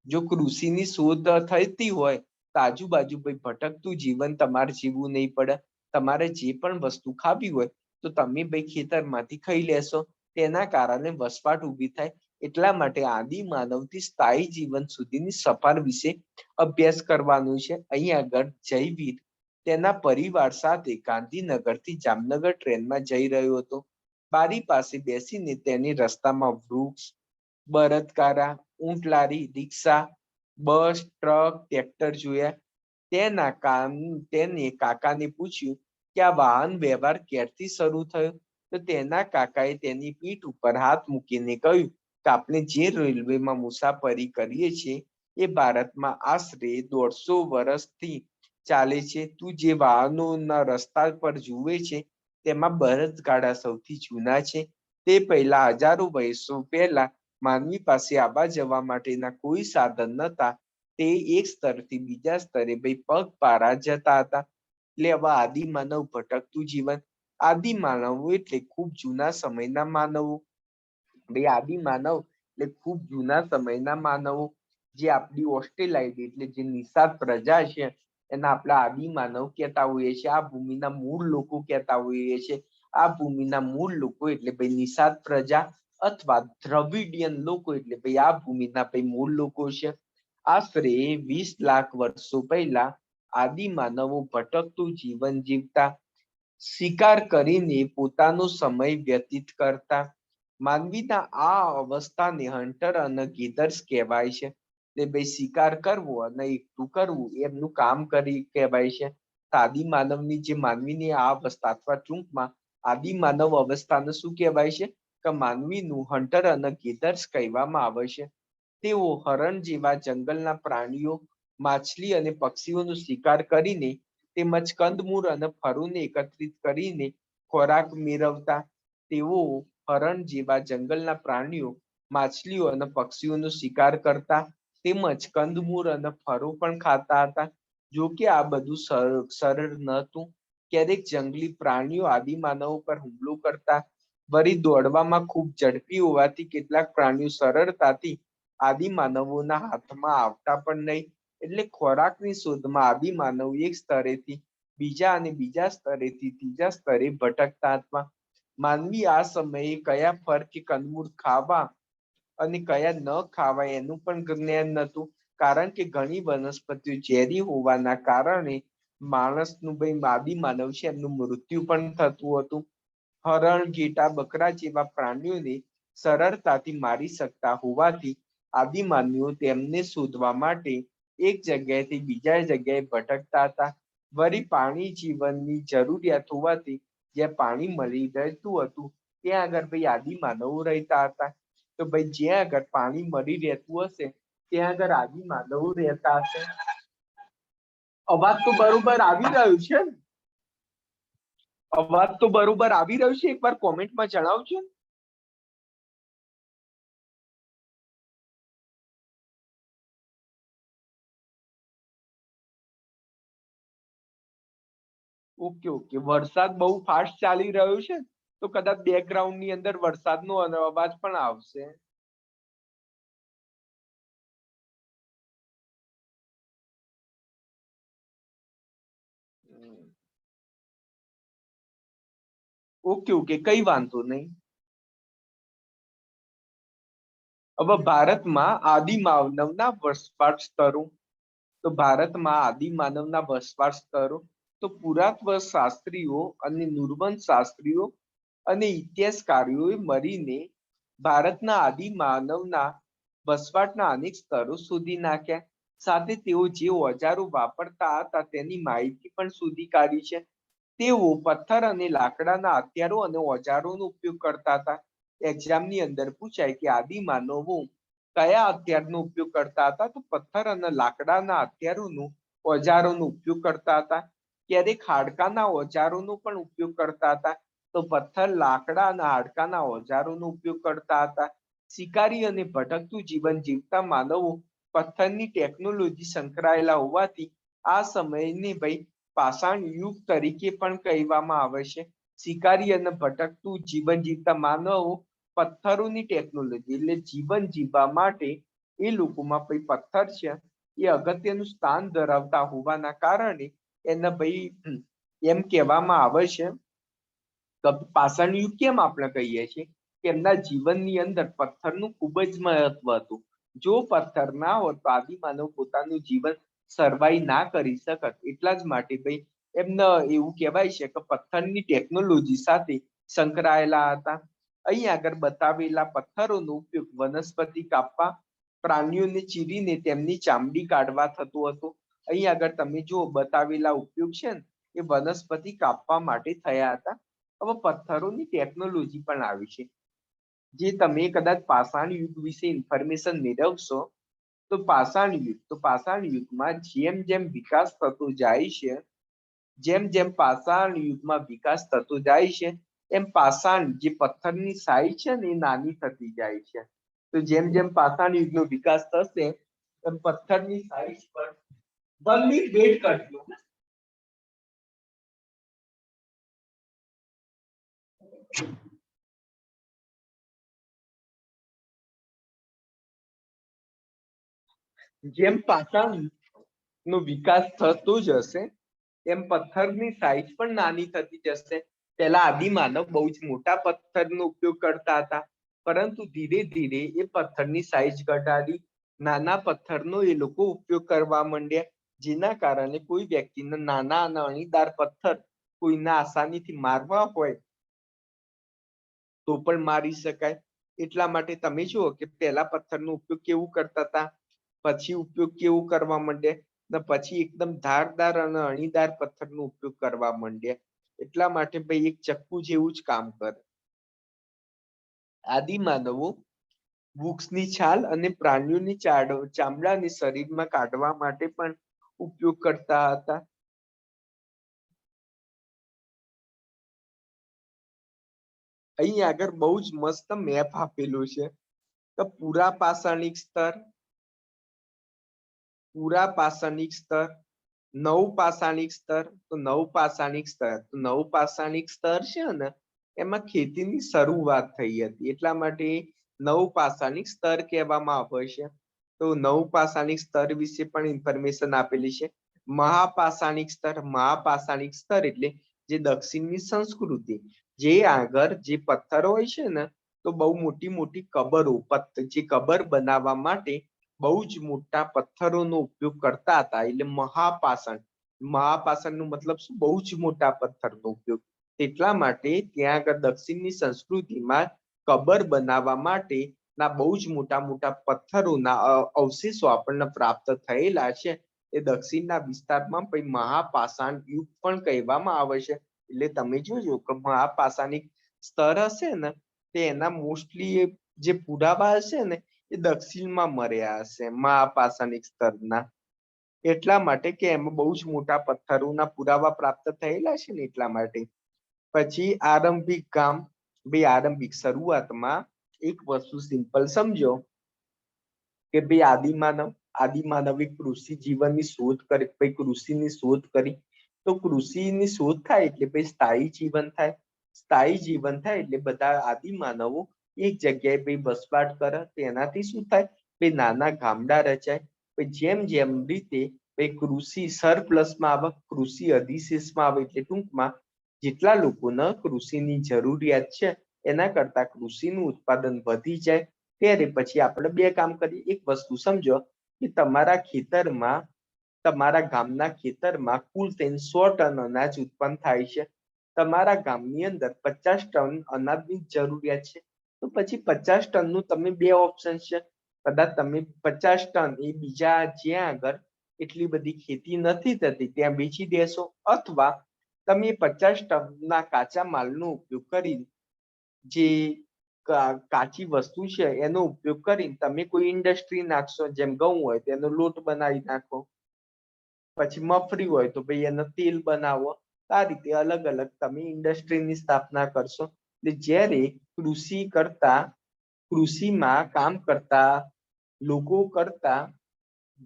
જો કૃષિની શોધ થતી હોય તો આજુબાજુ ભાઈ ભટકતું જીવન તમારે જીવવું નહીં પડે. તમારે જે પણ વસ્તુ ખાવી હોય તો તમે ભાઈ ખેતરમાંથી ખાઈ લેશો. તેના કારણે વસવાટ ઊભી થાય. એટલા માટે આદિ માનવથી સ્થાયી જીવન સુધીની સફર વિશે અભ્યાસ કરવાનું છે. અહીં આગળ જયવીર તેના પરિવાર સાથે ગાંધીનગરથી જામનગર ટ્રેનમાં જઈ રહ્યો હતો. બારી પાસે બેસીને તેની રસ્તામાં વૃક્ષ, બળદગાડા, ઊંટ લારી, રિક્ષા, બસ, ટ્રક, ટ્રેક્ટર જોયા. તેને કાકાને પૂછ્યું કે આ વાહન વ્યવહાર ક્યારથી શરૂ થયો? તો તેના કાકાએ તેની પીઠ ઉપર હાથ મૂકીને કહ્યું કે આપણે જે રેલવેમાં મુસાફરી કરીએ છીએ એ ભારતમાં આશરે 150 વર્ષથી ચાલે છે. તું જે વાહનોના રસ્તા પર જુએ છે તેમાં બળદગાડા સૌથી જૂના છે. તે પહેલા હજારો વર્ષો પહેલા માનવી પાસે આવવા જવા માટેના કોઈ સાધન નહોતા. તે એક સ્તરથી બીજા સ્તરે પગપાળા જતા હતા. એટલે હવે આદિમાનવ ભટકતું જીવન. આદિમાનવો એટલે ખૂબ જૂના સમયના માનવો. આદિમાનવ એટલે ખૂબ જૂના સમયના માનવો. જે આપણી ઓસ્ટ્રેલાઇડ એટલે જે નિષાદ પ્રજા છે એને આપણે આદિમાનવ કહેતા હોઈએ છીએ. આ ભૂમિના મૂળ લોકો કહેતા હોઈએ છીએ. આ ભૂમિના મૂળ લોકો એટલે નિષાદ પ્રજા અથવા દ્રવિડિયન લોકો એટલે આ ભૂમિના મૂળ લોકો છે. આશરે 20 લાખ વર્ષો પહેલા આદિમાનવો ભટકતું જીવન જીવતા, શિકાર કરીને પોતાનો સમય વ્યતીત કરતા. માનવીના આ અવસ્થાને હન્ટર અને ગેધર્સ કહેવાય છે. શિકાર કરવો અને એકઠું કરવું એમનું કામ કરી કહેવાય છે. આદિમાનવની જે માનવીની આ અવસ્થા અથવા ટૂંકમાં આદિમાનવ અવસ્થાને શું કહેવાય છે કે માનવીનું હન્ટર અને ગેધર્સ કહેવામાં આવે છે. તેઓ હરણ જેવા જંગલના પ્રાણીઓ, માછલી અને પક્ષીઓનો શિકાર કરીને તેમજ કંદમૂળ અને ફળોને એકત્રિત કરીને ખોરાક મેળવતા. તેઓ હરણ જેવા જંગલના પ્રાણીઓ, માછલીઓ અને પક્ષીઓનો શિકાર કરતા તેમજ કંદમૂળ અને ફળો પણ ખાતા હતા. જો કે આ બધું સરળ નહોતું. ક્યારેક જંગલી પ્રાણીઓ આદિમાનવો પર હુમલો કરતા. વળી દોડવામાં ખૂબ ઝડપી હોવાથી કેટલાક પ્રાણીઓ સરળતાથી આદિમાનવોના હાથમાં આવતા પણ નહીં. એટલે ખોરાકની શોધમાં આદિમાનવ એક સ્તરેથી બીજા અને બીજા સ્તરેથી ત્રીજા સ્તરે ભટકતા હતા. માનવી આ સમયે કયા ફળ કે કંદમૂળ ખાવા અને કયા ન ખાવા એનું પણ જ્ઞાન નહોતું. કારણ કે ઘણી વનસ્પતિઓ ઝેરી હોવાના કારણે માણસનું આદિમાનવ છે એમનું મૃત્યુ પણ થતું હતું. હરણ, ઘેટા, બકરા જેવા પ્રાણીઓને સરળતાથી મારી શકતા હોવાથી આદિમાનવીઓ તેમને શોધવા માટે એક જગ્યાએથી બીજા જગ્યાએ ભટકતા હતા. વળી પાણી જીવનની જરૂરિયાત હોવાથી જ્યાં પાણી મળી રહેતું હતું ત્યાં આગળ આદિમાનવો રહેતા હતા. તો જ્યાં આગળ પાણી મળી રહેતું હશે ત્યાં આગળ આદિમાનવો રહેતા હશે. અવાજ તો બરોબર આવી રહ્યું છે ને? અવાજ તો બરોબર આવી રહ્યું છે? એકવાર કોમેન્ટમાં જણાવજો. Okay okay. વરસાદ બહુ ફાસ્ટ ચાલી રહ્યો છે તો કદાચ બેકગ્રાઉન્ડ ની અંદર વરસાદનો અવાજ પણ આવશે. ઓકે ઓકે, કઈ વાંધો નહીં. હવે ભારતમાં આદિમાનવના વસવાટ સ્થળો. તો ભારતમાં આદિમાનવના વસવાટ સ્થળો તો પુરાતત્વ શાસ્ત્રીઓ અને નુર્વંશ શાસ્ત્રીઓ અને ઇતિહાસકારોએ મળીને ભારતના આદિમાનવના વસવાટના અનેક સ્થળો શોધી નાખ્યા. સાથે તેઓ જે ઓજારો વાપરતા હતા તેની માહિતી પણ શોધી કાઢી છે. તેઓ પથ્થર અને લાકડાના હથિયારો અને ઓજારોનો ઉપયોગ કરતા હતા. એક્ઝામની અંદર પૂછાય કે આદિમાનવો કયા હથિયારનો ઉપયોગ કરતા હતા? તો પથ્થર અને લાકડાના હથિયારોનો ઓજારોનો ઉપયોગ કરતા હતા. ક્યારેક હાડકાના ઓજારોનો પણ ઉપયોગ કરતા હતા. તો પથ્થર, લાકડા અને હાડકાના ઓજારોનો ઉપયોગ કરતા હતા. શિકારી અને ભટકતું જીવન જીવતા માનવો પથ્થરની ટેકનોલોજી સંકળાયેલા હોવાથી આ સમયને પાષાણ યુગ તરીકે પણ કહેવામાં આવે છે. શિકારી અને ભટકતું જીવન જીવતા માનવો પથ્થરોની ટેકનોલોજી એટલે જીવન જીવવા માટે એ લોકોમાં પથ્થર છે એ અગત્યનું સ્થાન ધરાવતા હોવાના કારણે એને એમ કહેવામાં આવે છે કે પાષાણ યુગ કેમ આપણે કહીએ છીએ કે એમના જીવનની અંદર પથ્થરનું ખૂબ જ મહત્વ હતું. જો પથ્થર ના હોત તો આદિમાનવ પોતાનું જીવન સર્વાઈ ના કરી શકત. એટલા જ માટે ભાઈ એમને એવું કહેવાય છે કે પથ્થરની ટેકનોલોજી સાથે સંકળાયેલા હતા. અહીં આગળ બતાવેલા પથ્થરોનો ઉપયોગ વનસ્પતિ કાપવા, પ્રાણીઓને ચીરીને તેમની ચામડી કાઢવા થતો હતો. અહીં આગળ તમે જો બતાવેલા ઉપયોગ છે ને એ વનસ્પતિ કાપવા માટે થયા હતા. હવે પથ્થરોની ટેકનોલોજી પણ આવી છે. જે તમે કદાચ પાષાણ યુગ વિશે ઇન્ફોર્મેશન મેળવશો તો પાષાણ યુગમાં જેમ જેમ વિકાસ થતો જાય છે, જેમ પાષાણ યુગમાં વિકાસ થતો જાય છે એમ પાષાણ જે પથ્થરની સાઈઝ છે ને એ નાની થતી જાય છે. તો જેમ પાષાણ યુગનો વિકાસ થશે એમ પથ્થરની સાઈઝ પણ 1 મિનિટ વેટ કરજો. જેમ પાષાણ નો વિકાસ થતો જશે એમ પથ્થરની સાઈઝ પણ નાની થતી જશે. પહેલા આદિમાનવ બહુ જ મોટા પથ્થરનો ઉપયોગ કરતા હતા, પરંતુ ધીરે ધીરે એ પથ્થરની સાઈઝ ઘટાડી નાના પથ્થરનો એ લોકો ઉપયોગ કરવા માંડ્યા. જેના કારણે કોઈ વ્યક્તિને નાના અને અણીદાર પથ્થર કોઈને આસાનીથી મારવા હોય તો પણ મારી શકાય. એટલા માટે તમે જુઓ કે પહેલા પથ્થરનો ઉપયોગ કેવું કરતા હતા, પછી ઉપયોગ કેવું કરવા માંડ્યા ને પછી એકદમ ધારદાર અને અણીદાર પથ્થરનો ઉપયોગ કરવા માંડ્યા. એટલા માટે ભાઈ એક ચક્કુ જેવું જ કામ કરે. આદિમાનવો વૃક્ષની છાલ અને પ્રાણીઓની ચામડાને શરીરમાં કાઢવા માટે પણ ઉપયોગ કરતા હતા. અહીં આગળ બહુ જ મસ્ત મેપ આપેલું છે કે પૂરા પાષાણિક સ્તર, પૂરા પાષાણિક સ્તર, નવ પાષાણિક સ્તર. તો નવ પાષાણિક સ્તર, તો નવ પાષાણિક સ્તર છે ને એમાં ખેતીની શરૂઆત થઈ હતી. એટલા માટે નવ પાષાણિક સ્તર કહેવામાં આવે છે. તો નવ પાષાણિક સ્તર વિશે પણ ઇન્ફોર્મેશન આપેલી છે. મહાપાષાણિક સ્તર એટલે જે દક્ષિણની સંસ્કૃતિ, જે આગળ જે પથ્થરો હોય છે ને તો બહુ મોટી મોટી કબરો, જે કબર બનાવવા માટે બહુ જ મોટા પથ્થરોનો ઉપયોગ કરતા હતા. એટલે મહાપાષાણ નો મતલબ શું? બહુ જ મોટા પથ્થરનો ઉપયોગ. એટલા માટે ત્યાં આગળ દક્ષિણની સંસ્કૃતિમાં કબર બનાવવા માટે ના બહુ જ મોટા મોટા પથ્થરોના અવશેષો આપણને પ્રાપ્ત થયેલા છે. એ દક્ષિણના વિસ્તારમાં મહાપાષાણ યુગ પણ કહેવામાં આવે છે. એટલે તમે જોજો કે મહાપાષાણિક સ્તર હશે ને તે એના મોસ્ટલી જે પુરાવા હશે ને એ દક્ષિણમાં મળ્યા હશે મહાપાષાણિક સ્તરના. એટલા માટે કે એમાં બહુ જ મોટા પથ્થરોના પુરાવા પ્રાપ્ત થયેલા છે ને એટલા માટે. પછી આરંભિક ગામ, ભાઈ આરંભિક શરૂઆતમાં એક વસ્તુ સિમ્પલ સમજો કે ભાઈ આદિમાનવે કૃષિ જીવનની શોધ કરી, ભાઈ કૃષિની શોધ કરી. તો કૃષિની શોધ થાય એટલે ભાઈ સ્થાયી જીવન થાય. સ્થાયી જીવન થાય એટલે બધા આદિમાનવો એક જગ્યાએ ભાઈ વસવાટ કરે. તેનાથી શું થાય? ભાઈ નાના ગામડા રચાય. જેમ જેમ રીતે ભાઈ કૃષિ સરપ્લસમાં આવે, કૃષિ અધિશેષમાં આવે એટલે ટૂંકમાં જેટલા લોકોને કૃષિની જરૂરિયાત છે એના કરતા કૃષિનું ઉત્પાદન વધી જાય. ત્યારે પછી આપણે બે કામ કરીએ. એક વસ્તુ સમજો કે તમારા ખેતરમાં, તમારા ગામના ખેતરમાં કુલ 100 ટન અનાજ ઉત્પન્ન થાય છે. તમારા ગામની અંદર 50 ટન અનાજની જરૂરિયાત છે. તો પછી 50 ટનનું તમે બે ઓપ્શન છે. કદાચ તમે 50 ટન એ બીજા જ્યાં આગળ એટલી બધી ખેતી નથી થતી ત્યાં વેચી દેશો, અથવા તમે 50 ટનના કાચા માલનો ઉપયોગ કરી, જે કાચી વસ્તુ છે એનો ઉપયોગ કરીને તમે કોઈ ઇન્ડસ્ટ્રી નાખશો. જેમ ઘઉં હોય તેનો લોટ બનાવી નાખો, પછી મફરી હોય તો ભાઈ એનો તેલ બનાવો. આ રીતે અલગ અલગ તમે ઇન્ડસ્ટ્રીની સ્થાપના કરશો. જ્યારે કૃષિમાં કામ કરતા લોકો કરતા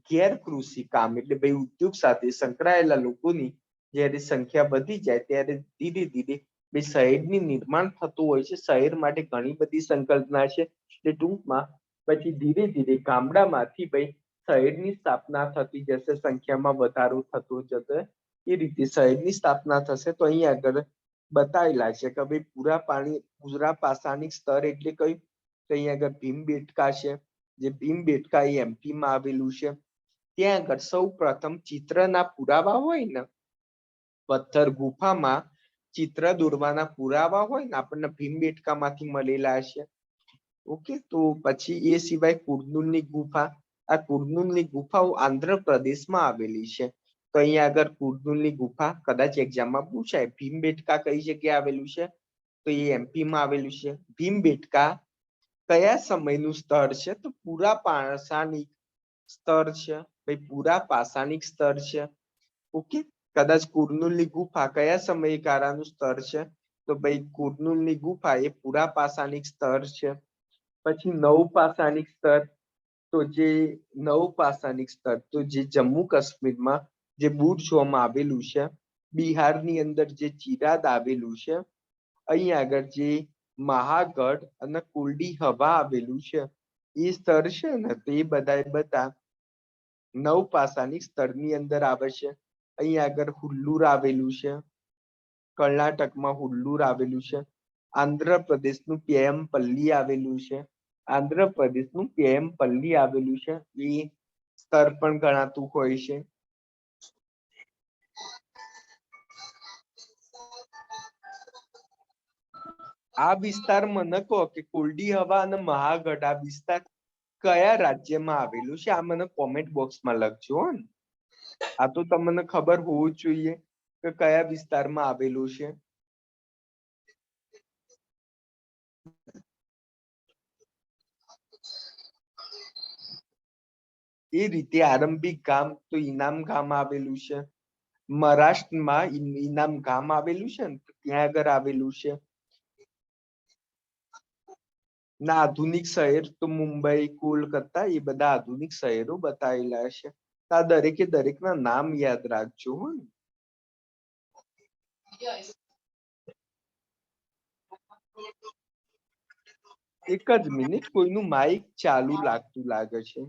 ગેર કૃષિ કામ એટલે ભાઈ ઉદ્યોગ સાથે સંકળાયેલા લોકોની જ્યારે સંખ્યા વધી જાય ત્યારે ધીરે ધીરે શહેરની નિર્માણ થતું હોય છે. શહેર માટે ઘણી બધી સંકલ્પના છે. એટલે ટૂંકમાં પછી ધીરે ધીરે ગામડામાંથી ભાઈ શહેરની સ્થાપના થતી જશે, સંખ્યામાં વધારો થતો જશે. એ રીતે શહેરની સ્થાપના થશે. તો અહીં આગળ બતાવેલા છે કે ભાઈ પૂરા પાષાણિક સ્તર એટલે કયું? તો અહીંયા આગળ ભીમબેટકા છે, જે ભીમબેટકા એ એમપી માં આવેલું છે. ત્યાં આગળ સૌ પ્રથમ ચિત્રના પુરાવા હોય ને, પથ્થર ગુફામાં ચિત્ર દોરવાના પુરાવા હોય ને, આપણને ભીમબેટકામાંથી મળેલા છે. ઓકે, તો પછી એ સિવાય કુર્નૂલની ગુફા, આ કુર્નૂલની ગુફાઓ આંધ્રપ્રદેશમાં આવેલી છે. તો અહીંયા આગળ કુર્નૂલની ગુફા કદાચ એક્ઝામમાં પૂછાય. ભીમબેટકા કઈ જગ્યાએ આવેલું છે? તો એ એમપી માં આવેલું છે. ભીમબેટકા કયા સમયનું સ્તર છે? તો પૂરા પાષાણિક સ્તર છે. ભાઈ પૂરા પાષાણિક સ્તર છે. ઓકે, કદાચ કુર્નૂલની ગુફા કયા સમયગાળાનું સ્તર છે? તો ભાઈ કુર્નૂલની ગુફા એ પૂરા પાષાણિક સ્તર છે. પછી નવપાષાણિક સ્તર, તો જે નવપાષાણિક સ્તર તો જે જમ્મુ કાશ્મીરમાં જે બુર્જોમાં આવેલું છે, બિહારની અંદર જે ચિરાદ આવેલું છે, અહીંયા આગળ જે મહાગઢ અને કુલડી હવા આવેલું છે, એ સ્તર છે ને, તો એ બધા નવપાષાણિક સ્તરની અંદર આવે છે. અહીંયા આગળ હુલ્લુર આવેલું છે, કર્ણાટકમાં હુલ્લુર આવેલું છે. આંધ્રપ્રદેશનું પેયમપલ્લી આવેલું છે, આંધ્રપ્રદેશનું પેયમપલ્લી આવેલું છે, એ સ્તર પણ ગણાતું હોય છે. આ વિસ્તાર મને કહો કે કુલડી હવા અને મહાગઢ આ વિસ્તાર કયા રાજ્યમાં આવેલું છે? આ મને કોમેન્ટ બોક્સમાં લખજો હો ને. આ તો તમને ખબર હોવું જોઈએ કે કયા વિસ્તારમાં આવેલું છે. એ રીતે આરંભિક ગામ તો ઈનામ ગામ આવેલું છે. મહારાષ્ટ્રમાં ઈનામ ગામ આવેલું છે ને, ત્યાં આગળ આવેલું છે. ના આધુનિક શહેર તો મુંબઈ, કોલકાતા એ બધા આધુનિક શહેરો બતાવેલા છે. આ દરેકે દરેકના નામ યાદ રાખજો હો ને. એક જ મિનિટ, કોઈનું માઇક ચાલુ લાગતું લાગે છે.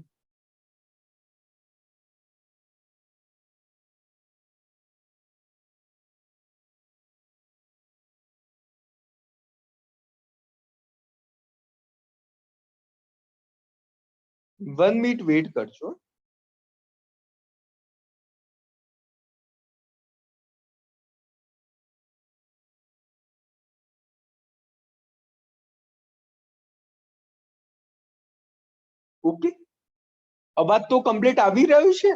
વન મિનિટ વેઇટ કરજો. ઓકે, અવાજ તો કમ્પ્લીટ આવી રહ્યું છે.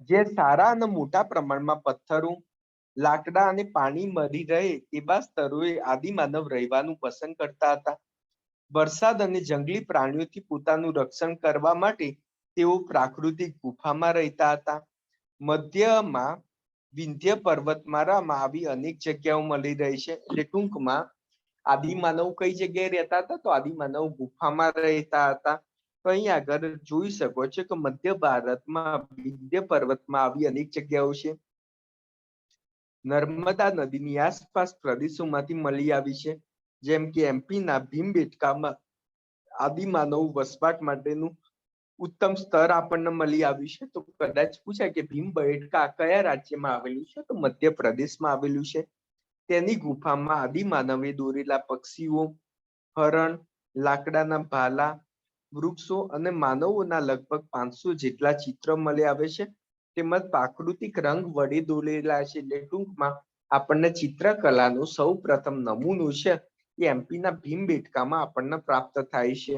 જે સારા અને મોટા પ્રમાણમાં પથ્થરો, લાકડા અને પાણી મળી રહે તેવા સ્થળોએ આદિમાનવ રહેવાનું પસંદ કરતા હતા. વરસાદ અને જંગલી પ્રાણીઓથી પોતાનું રક્ષણ કરવા માટે તેઓ પ્રાકૃતિક ગુફામાં રહેતા હતા. મધ્યમાં વિંધ્ય પર્વતમાળામાં આવી અનેક જગ્યાઓ મળી રહી છે. એટલે ટૂંકમાં આદિમાનવ કઈ જગ્યાએ રહેતા હતા? તો આદિમાનવ ગુફામાં રહેતા હતા. તો અહીંયા આગળ જોઈ શકો છો કે મધ્ય ભારતમાં વિંધ્ય પર્વતમાં આવી અનેક જગ્યાઓ છે. નર્મદા નદીની આસપાસ પ્રદેશોમાંથી મળી આવી છે. જેમ કે એમપીના ભીમબેટકામાં આદિમાનવ વસવાટ માટેનું ઉત્તમ સ્તર આપણને મળી આવ્યું છે. તો કદાચ પૂછાય કે ભીમબેટકા કયા રાજ્યમાં આવેલું છે? તો મધ્યપ્રદેશમાં આવેલું છે. તેની ગુફામાં આદિમાનવે દોરેલા પક્ષીઓ, હરણ, લાકડાના ભાલા, વૃક્ષો અને માનવોના લગભગ 500 જેટલા ચિત્ર મળી આવે છે. તેમજ પ્રાકૃતિક રંગ વડે દોરેલા છે. એટલે ટૂંકમાં આપણને ચિત્રકલાનો સૌ પ્રથમ નમૂનો છે એ એમપીના ભીમબેટકામાં આપણને પ્રાપ્ત થાય છે.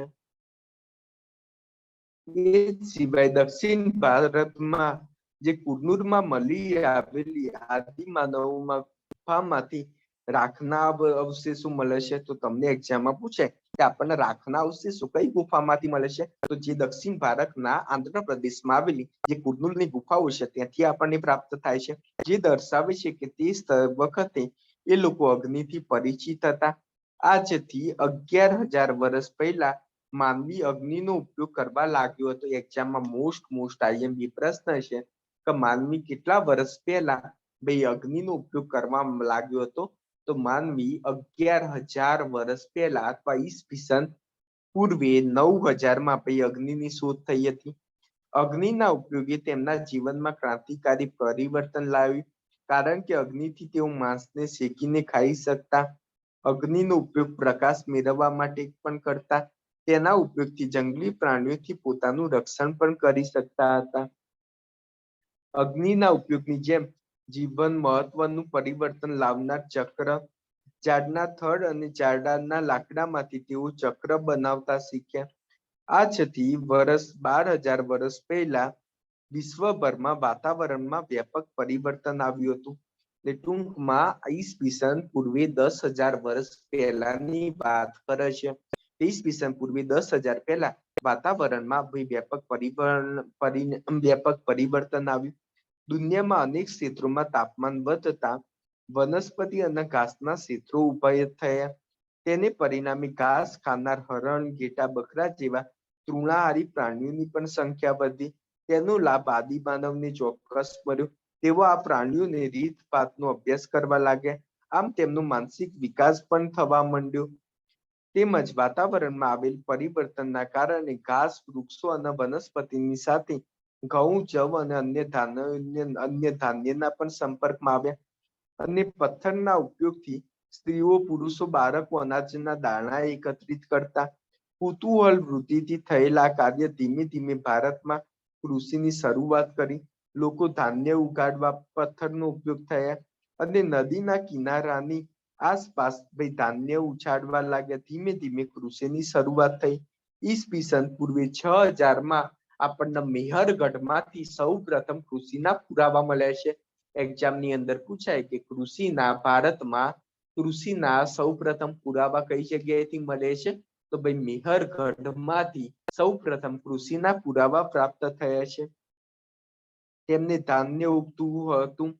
એ સિવાય દક્ષિણ ભારતમાં જે કુર્નૂરમાં મળી આવેલી આદિમાનવમાં ગુફામાંથી રાખના અવશેષો મળે છે. તો તમને એક્ઝામમાં પૂછે કે આપણને રાખના અવશેષો કઈ ગુફામાંથી મળે છે? તો જે દક્ષિણ ભારતના આંધ્રપ્રદેશમાં આવેલી જે કુર્નૂલની ગુફાઓ છે ત્યાંથી આપણને પ્રાપ્ત થાય છે. જે દર્શાવે છે કે તે વખતે એ લોકો અગ્નિથી પરિચિત હતા. આજથી 11,000 વર્ષ પહેલા માનવી અગ્નિનો ઉપયોગ કરવા લાગ્યો હતો. એક્ઝામમાં મોસ્ટ આઈએમપી પ્રશ્ન છે કે માનવી કેટલા વર્ષ પહેલા ભાઈ અગ્નિનો ઉપયોગ કરવા લાગ્યો હતો? તો માનવી 11,000 વર્ષ પહેલા અથવા ઈસવીસન પૂર્વે 9,000 માં ભાઈ અગ્નિની શોધ થઈ હતી. અગ્નિના ઉપયોગે તેમના જીવનમાં ક્રાંતિકારી પરિવર્તન લાવ્યું, કારણ કે અગ્નિથી તેઓ માંસને શેકીને ખાઈ શકતા. અગ્નિનો ઉપયોગ પ્રકાશ મેળવવા માટે પણ કરતા. તેના ઉપયોગથી જંગલી પ્રાણીઓથી પોતાનું રક્ષણ પણ કરી શકતા હતા. અગ્નિના ઉપયોગની જેમ જીવન મહત્વનું પરિવર્તન લાવનાર ચક્ર, ઝાડના થડ અને ઝાડના લાકડામાંથી તેઓ ચક્ર બનાવતા શીખ્યા. આજથી વર્ષ 12,000 વર્ષ પહેલા વિશ્વભરમાં વાતાવરણમાં વ્યાપક પરિવર્તન આવ્યું હતું. એટલે ટૂંકમાં ઈસવીસન પૂર્વે 10,000 વર્ષ પહેલાની વાત કરે છે. ઈસવીસન પૂર્વે 10,000 પહેલા વાતાવરણમાં વ્યાપક પરિવર્તન આવ્યું. દુનિયામાં અનેક ક્ષેત્રોમાં તાપમાન વધતા વનસ્પતિ અને ઘાસના ક્ષેત્રો ઉભા થયા. તેને પરિણામે ઘાસ ખાનાર હરણ, ઘેટા, બકરા જેવા તૃણાહારી પ્રાણીઓની પણ સંખ્યા વધી. તેનો લાભ આદિમાનવને ચોક્કસ મળ્યો. તેઓ આ પ્રાણીઓને રીતભાતનો અભ્યાસ કરવા લાગ્યા. આમ તેમનો માનસિક વિકાસ પણ થવા માંડ્યો. તેમજ વાતાવરણમાં આવેલ પરિવર્તનના કારણે ઘાસ, વૃક્ષો અને વનસ્પતિની સાથે ઘઉં, જવ અને અન્ય ધાન્યના પણ સંપર્કમાં આવ્યા. અને પથ્થરના ઉપયોગથી સ્ત્રીઓ, પુરુષો, બાળકો અનાજના દાણા એકત્રિત કરતા. કુતૂહલ વૃદ્ધિથી થયેલા કાર્ય ધીમે ધીમે ભારતમાં કૃષિની શરૂઆત કરી. લોકો ધાન્ય ઉગાડવા પથ્થરનો ઉપયોગ થયા અને નદીના કિનારાની આસપાસ ધાન્ય ઉછાળવા લાગ્યા. ધીમે ધીમે કૃષિની શરૂઆત થઈ. ઈસવીસન પૂર્વે 6,000 આપણને મેહરગઢમાંથી સૌ પ્રથમ કૃષિના પુરાવા મળ્યા છે. એક્ઝામની અંદર પૂછાય કે ભારતમાં કૃષિના સૌ પ્રથમ પુરાવા કઈ જગ્યાએથી મળે છે? તો ભાઈ મેહરગઢમાંથી સૌ પ્રથમ કૃષિના પુરાવા પ્રાપ્ત થયા છે. તેમને ધાન્ય ઉગતું હતું.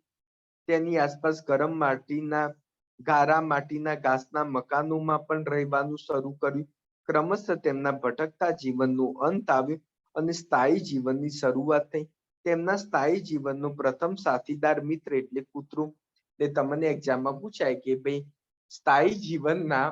તેની આસપાસ ગારા માટીના ઘાસના મકાનોમાં પણ રહેવાનું શરૂ કર્યું. ક્રમશઃ તેમના ભટકતા જીવનનો અંત આવ્યો અને સ્થાયી જીવનની શરૂઆત થઈ. તેમના સ્થાયી જીવનનો પ્રથમ સાથીદાર મિત્ર એટલે કૂતરું. એટલે તમને એક્ઝામમાં પૂછાય કે ભાઈ સ્થાયી જીવનના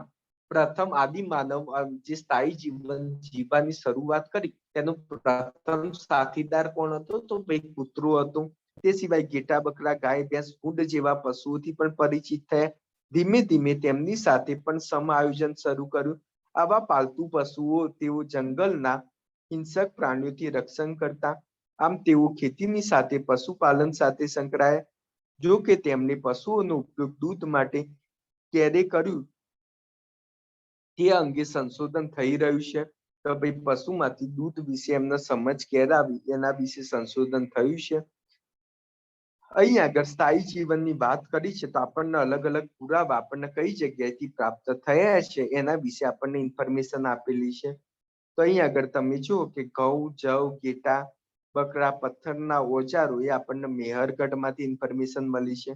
પ્રથમ આદિમાનવ જે સ્થાયી જીવન જીવવાની શરૂઆત કરી તેનો પ્રથમ સાથીદાર કોણ હતો? તો ભાઈ કૂતરું હતું. તે સિવાય ઘેટા, બકરા, ગાય, ભેંસ, ઊંટ જેવા પશુઓથી પણ પરિચિત થયા. ધીમે ધીમે તેમની સાથે પણ સમાયોજન શરૂ કર્યું. આવા પાલતુ પશુઓ તેઓ જંગલના હિંસક પ્રાણીઓથી રક્ષણ કરતા. આમ તેઓ ખેતીની સાથે પશુપાલન સાથે સંકળાયા. જો કે તેમણે પશુઓનો ઉપયોગ દૂધ માટે ક્યારે કર્યું તે અંગે સંશોધન થઈ રહ્યું છે. તો ભાઈ પશુમાંથી દૂધ વિશે એમને સમજ ક્યારે આવી એના વિશે સંશોધન થયું છે. અહીં આગળ સ્થાયી જીવનની વાત કરી છે તો આપણને અલગ અલગ પુરાવા આપણને કઈ જગ્યાએથી પ્રાપ્ત થયા છે એના વિશે આપણને ઇન્ફોર્મેશન આપેલી છે. તો અહીં આગળ તમે જુઓ કે ઘઉં, જવ, ઘેટા, બકરા, પથ્થરના ઓજારો એ આપણને મેહરગઢમાંથી ઇન્ફોર્મેશન મળી છે.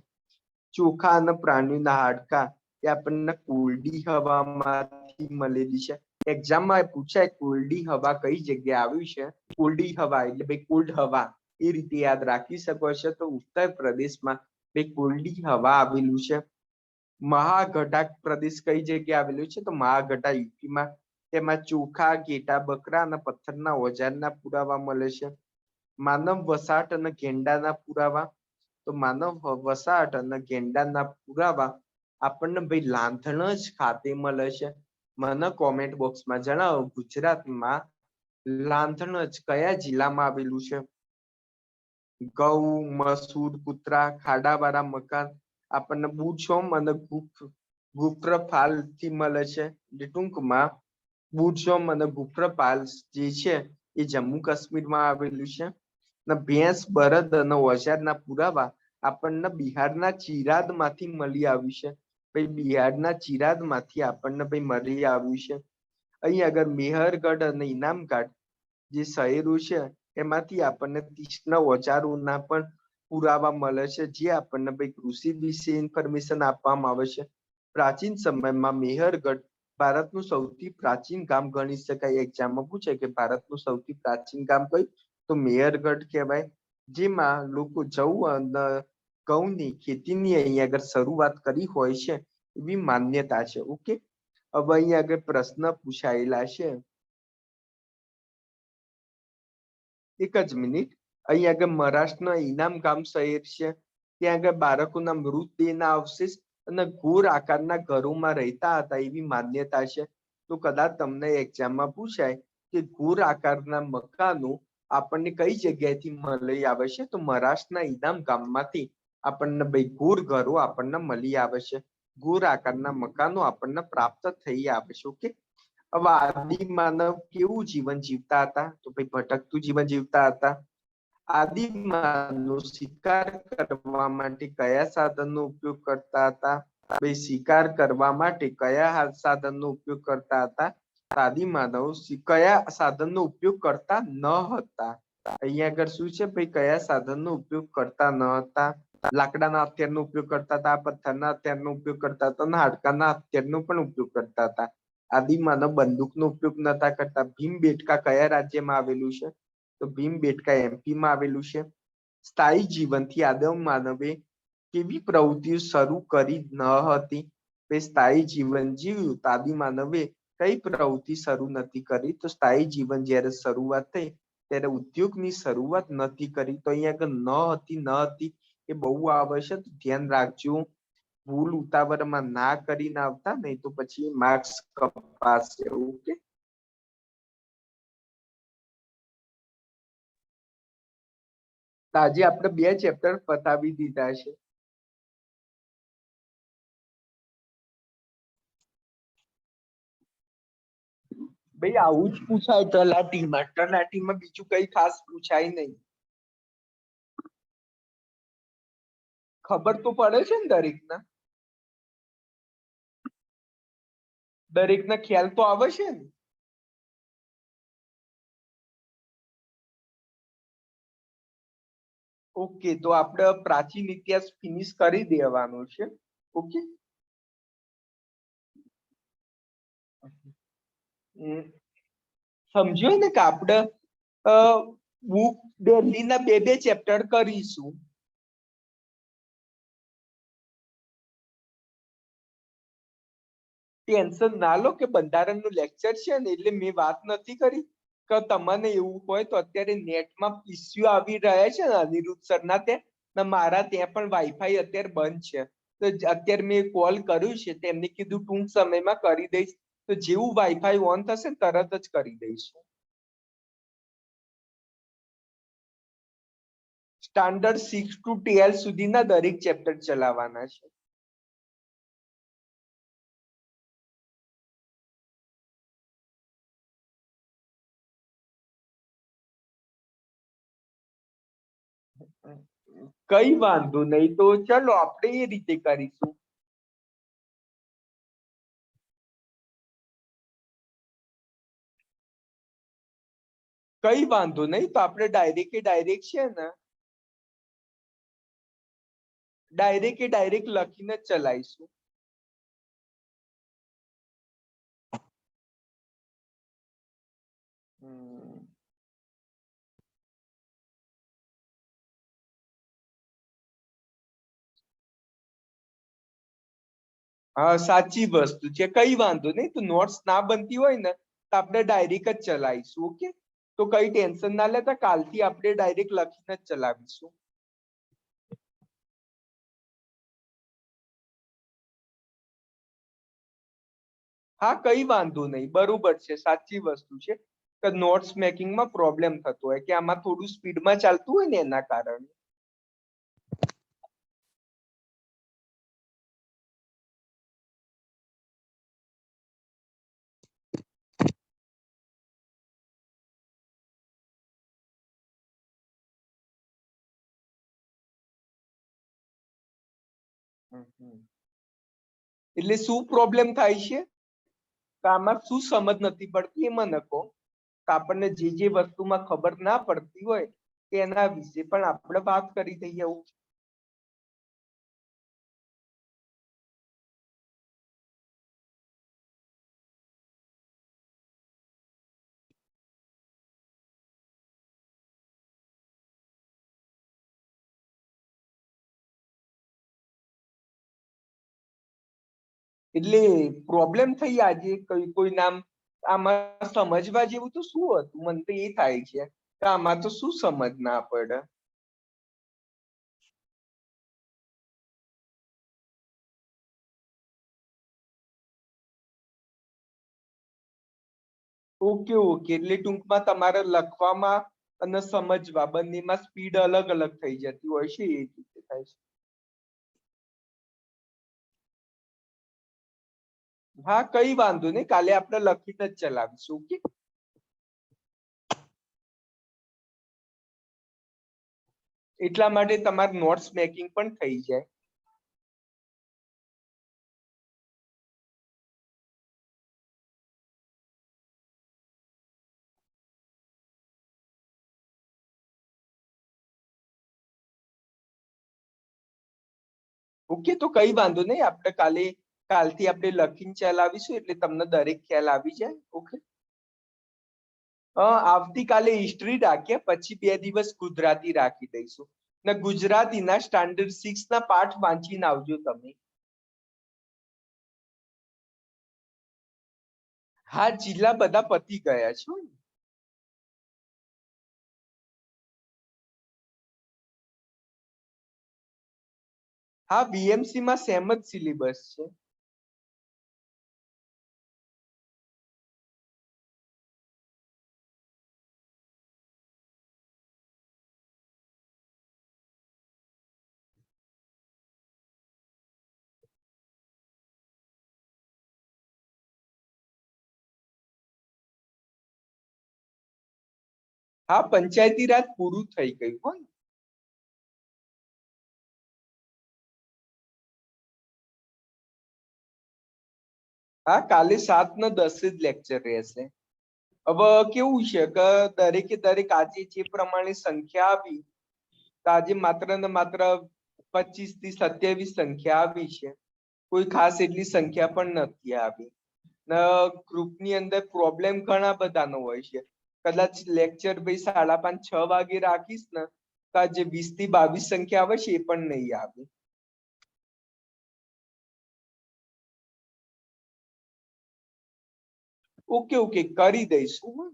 ચોખા અને પ્રાણીઓના હાડકા એ આપણને કોલ્ડી હવામાંથી મળેલી છે. એક્ઝામમાં પૂછાય કોલ્ડી હવા કઈ જગ્યાએ આવ્યું છે? કોલ્ડી હવા એટલે ભાઈ કોલ્ડ હવા એ રીતે યાદ રાખી શકો છો. તો ઉત્તર પ્રદેશમાં ભાઈ કોલ્ડી હવા આવેલું છે. મહાગઢા પ્રદેશ કઈ જગ્યાએ આવેલું છે? તો મહાગઢા યુપીમાં. તેમાં ચોખા, ઘેટા, બકરા અને પથ્થરના ઓજારના પુરાવા મળે છે. માનવ વસાહત અને ગેંડાના પુરાવા. તો માનવ વસાહત અને ગેંડાના પુરાવા આપણને ભાઈ લાંથણજ ખાતે મળે છે. મને કોમેન્ટ બોક્સમાં જણાવો ગુજરાતમાં લાંથણજ કયા જિલ્લામાં આવેલું છે? ઘઉં, મસૂર, કૂતરા, ખાડાવાળા મકાન આપણને બુછોમ અને ગુફ્રફાલ થી મળે છે. ટૂંકમાં બુછોમ અને ગુફ્રફાલ જે છે એ જમ્મુ કાશ્મીરમાં આવેલું છે. ભેંસ, બળદ અને ઓજારના પુરાવા આપણને બિહારના ચિરાદમાંથી મળી આવ્યું છે. ભાઈ બિહારના ચિરાદમાંથી આપણને ભાઈ મળી આવ્યું છે. અહીં આગળ મેહરગઢ અને ઇનામઘાટ જે શહેરો છે એમાંથી આપણને તીક્ષ્ણ ઓજારોના પણ પુરાવા મળે છે, જે આપણને ભાઈ કૃષિ વિશે ઇન્ફોર્મેશન આપવામાં આવે છે. પ્રાચીન સમયમાં મેહરગઢ ભારતનું સૌથી પ્રાચીન ગામ ગણી શકાય. એક્ઝામમાં પૂછે કે ભારતનું સૌથી પ્રાચીન ગામ કયું? તો મેહરગઢ કહેવાય. જેમાં લોકો જવ અને ઘઉંની ખેતીની અહીં આગળ શરૂઆત કરી હોય છે એવી માન્યતા છે. ઓકે, હવે અહીં આગળ પ્રશ્ન પૂછાયેલા છે એક જ મિનિટ. અહીં આગળ મહારાષ્ટ્રના ઇનામ ગામ શહેર છે, ત્યાં આગળ બાળકોના મૃતદેહના અવશેષ અને ઘોર આકારના ઘરોમાં રહેતા હતા એવી માન્યતા છે. તો કદાચ તમને એક્ઝામમાં પૂછાય કે ઘોર આકારના મકાનો આપણને કઈ જગ્યાએથી મળી આવે છે, તો મહારાષ્ટ્રના ઇનામ ગામમાંથી આપણને ભાઈ ઘોર ઘરો આપણને મળી આવે છે, ઘોર આકારના મકાનો આપણને પ્રાપ્ત થઈ આવે છે. ઓકે. હવે આદિ માનવ કેવું જીવન જીવતા હતા, તો ભાઈ ભટકતું જીવન જીવતા હતા. આદિ માનવ શિકાર કરવા માટે કયા સાધનનો ઉપયોગ કરતા હતા? ભાઈ શિકાર કરવા માટે કયા સાધનનો ઉપયોગ કરતા હતા? આદિ માનવ કયા સાધનનો ઉપયોગ કરતા ન હતા? અહીંયા આગળ શું છે ભાઈ, કયા સાધનનો ઉપયોગ કરતા ન હતા? લાકડાના હથિયારનો ઉપયોગ કરતા હતા, પથ્થરના હથિયારનો ઉપયોગ કરતા હતા અને હાડકાના હથિયારનો પણ ઉપયોગ કરતા હતા. આદિમાનવ બંદૂકનો ઉપયોગ નતા કરતા. ભીમબેટકા કયા રાજ્યમાં આવેલું છે? તો ભીમબેટકા એમપીમાં આવેલું છે. સ્થાયી જીવનથી આદમ માનવે કેવી પ્રવૃત્તિઓ શરૂ કરી ન હતી? સ્થાયી જીવન જીવ્યું તો આદિ માનવે કઈ પ્રવૃત્તિ શરૂ નથી કરી? તો સ્થાયી જીવન જયારે શરૂઆત થઈ ત્યારે ઉદ્યોગની શરૂઆત નથી કરી. તો અહીંયા આગળ ન હતી એ બહુ આવશ્યક ધ્યાન રાખજો. ભૂલ ઉતાવળમાં ના કરીને આવતા, નહીં તો પછી માર્ક્સ કપાશે. ઓકે. આજે આપણે 2 ચેપ્ટર પતાવી દીધા છે. ભાઈ આવું જ પૂછાય તલાટીમાં. તલાટીમાં બીજું કઈ ખાસ પૂછાય નહીં. ખબર તો પડે છે ને દરેકના? દરેકના ખ્યાલ તો આવે છે ને? ઓકે, તો આપણે પ્રાચીન ઇતિહાસ ફિનિશ કરી દેવાનો છે. ઓકે. સમજ્યો ને કે આપણે બુક દિલ્હીના 2 ચેપ્ટર કરીશું. ટેન્શન ના લો કે બંધારણનું લેક્ચર છે ને એટલે મેં વાત નથી કરી કે તમને એવું હોય તો અત્યારે નેટમાં ઇસ્યુ આવી રહ્યા છે ને અનિરુદ્ધ સરના ત્યાં, મારા ત્યાં પણ વાઈફાઈ અત્યારે બંધ છે. તો અત્યારે મેં કોલ કર્યું છે, તેમને કીધું ટૂંક સમયમાં કરી દઈશ. તો જેવું વાઈફાઈ ઓન થશે તરત જ કરી દઈશ. સ્ટાન્ડર્ડ 6 to 12 સુધીના દરેક ચેપ્ટર ચલાવવાના છે. કઈ વાંધો નહીં, તો ચલો આપણે એ રીતે કરીશું. કઈ વાંધો નહીં, તો આપણે ડાયરેક્ટ છે ને ડાયરેક્ટ લખીને જ ચલાવીશું. હા, સાચી વસ્તુ છે. કઈ વાંધો નહીં, તો નોટ્સ ના બનતી હોય ને તો આપણે ડાયરેક્ટ જ ચલાવીશું. ઓકે. તો કઈ ટેન્શન ના લેતા, કાલથી આપણે ડાયરેક્ટ લખીને જ ચલાવીશું. હા, કઈ વાંધો નહીં, બરોબર છે. સાચી વસ્તુ છે કે નોટ્સ મેકિંગમાં પ્રોબ્લેમ થતો હોય કે આમાં થોડું સ્પીડમાં ચાલતું હોય ને એના કારણે. એટલે શું પ્રોબ્લેમ થાય છે? તો આમાં શું સમજ નથી પડતી એ મને કહો. તો આપણને જે જે વસ્તુમાં ખબર ના પડતી હોય તેના વિશે પણ આપણે વાત કરી દઈએ. એવું એટલે પ્રોબ્લેમ થઈ આજે કોઈ કોઈ નામ આમાં સમજવા જેવું તો શું હતું, મને તો એ થાય છે. આમાં તો શું સમજ ના પડે? ઓકે ઓકે, એટલે ટૂંકમાં તમારે લખવામાં અને સમજવા બંનેમાં સ્પીડ અલગ અલગ થઈ જતી હોય છે, એ રીતે થાય છે. હા કઈ વાંધો નહીં, કાલે આપણે લખીને જ ચલાવીશું. ઓકે, એટલા માટે તમારે નોટ્સ મેકિંગ પણ થઈ જાય. ઓકે, તો કઈ વાંધો નહીં, આપણે કાલથી આપણે લખીને ચલાવીશું એટલે તમને દરેક ખ્યાલ આવી જાય. ઓકે, આવતીકાલે હિસ્ટ્રી રાખીએ, પછી 2 દિવસ ગુજરાતી રાખી દઈશું. ને ગુજરાતીના સ્ટાન્ડર્ડ 6 ના પાઠ વાંચીને આવજો તમે. હા, જિલ્લા બધા પતી ગયા છે. હા, બીએમસી માં સેમ જ સિલેબસ છે. હા, પંચાયતી રાજ પૂરું થઈ ગયું હોય. હા, કાલે 7 ને 10 જ લેક્ચર રહેશે. હવે કેવું છે કે દરેકે દરેક આજે જે પ્રમાણે સંખ્યા આવી, તો આજે માત્ર ને માત્ર 25 થી 27 સંખ્યા આવી છે. કોઈ ખાસ એટલી સંખ્યા પણ નથી આવી. ને ગ્રુપની અંદર પ્રોબ્લેમ ઘણા બધાનો હોય છે. કદાચ લેક્ચર ભાઈ 5:30-6 વાગે રાખીશ ને, તો જે 20 થી 22 સંખ્યા આવે છે એ પણ નહીં આવે. ઓકે ઓકે, કરી દઈશું.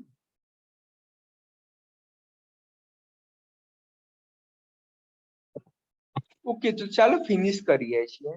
ઓકે, તો ચાલો ફિનિશ કરીએ છીએ.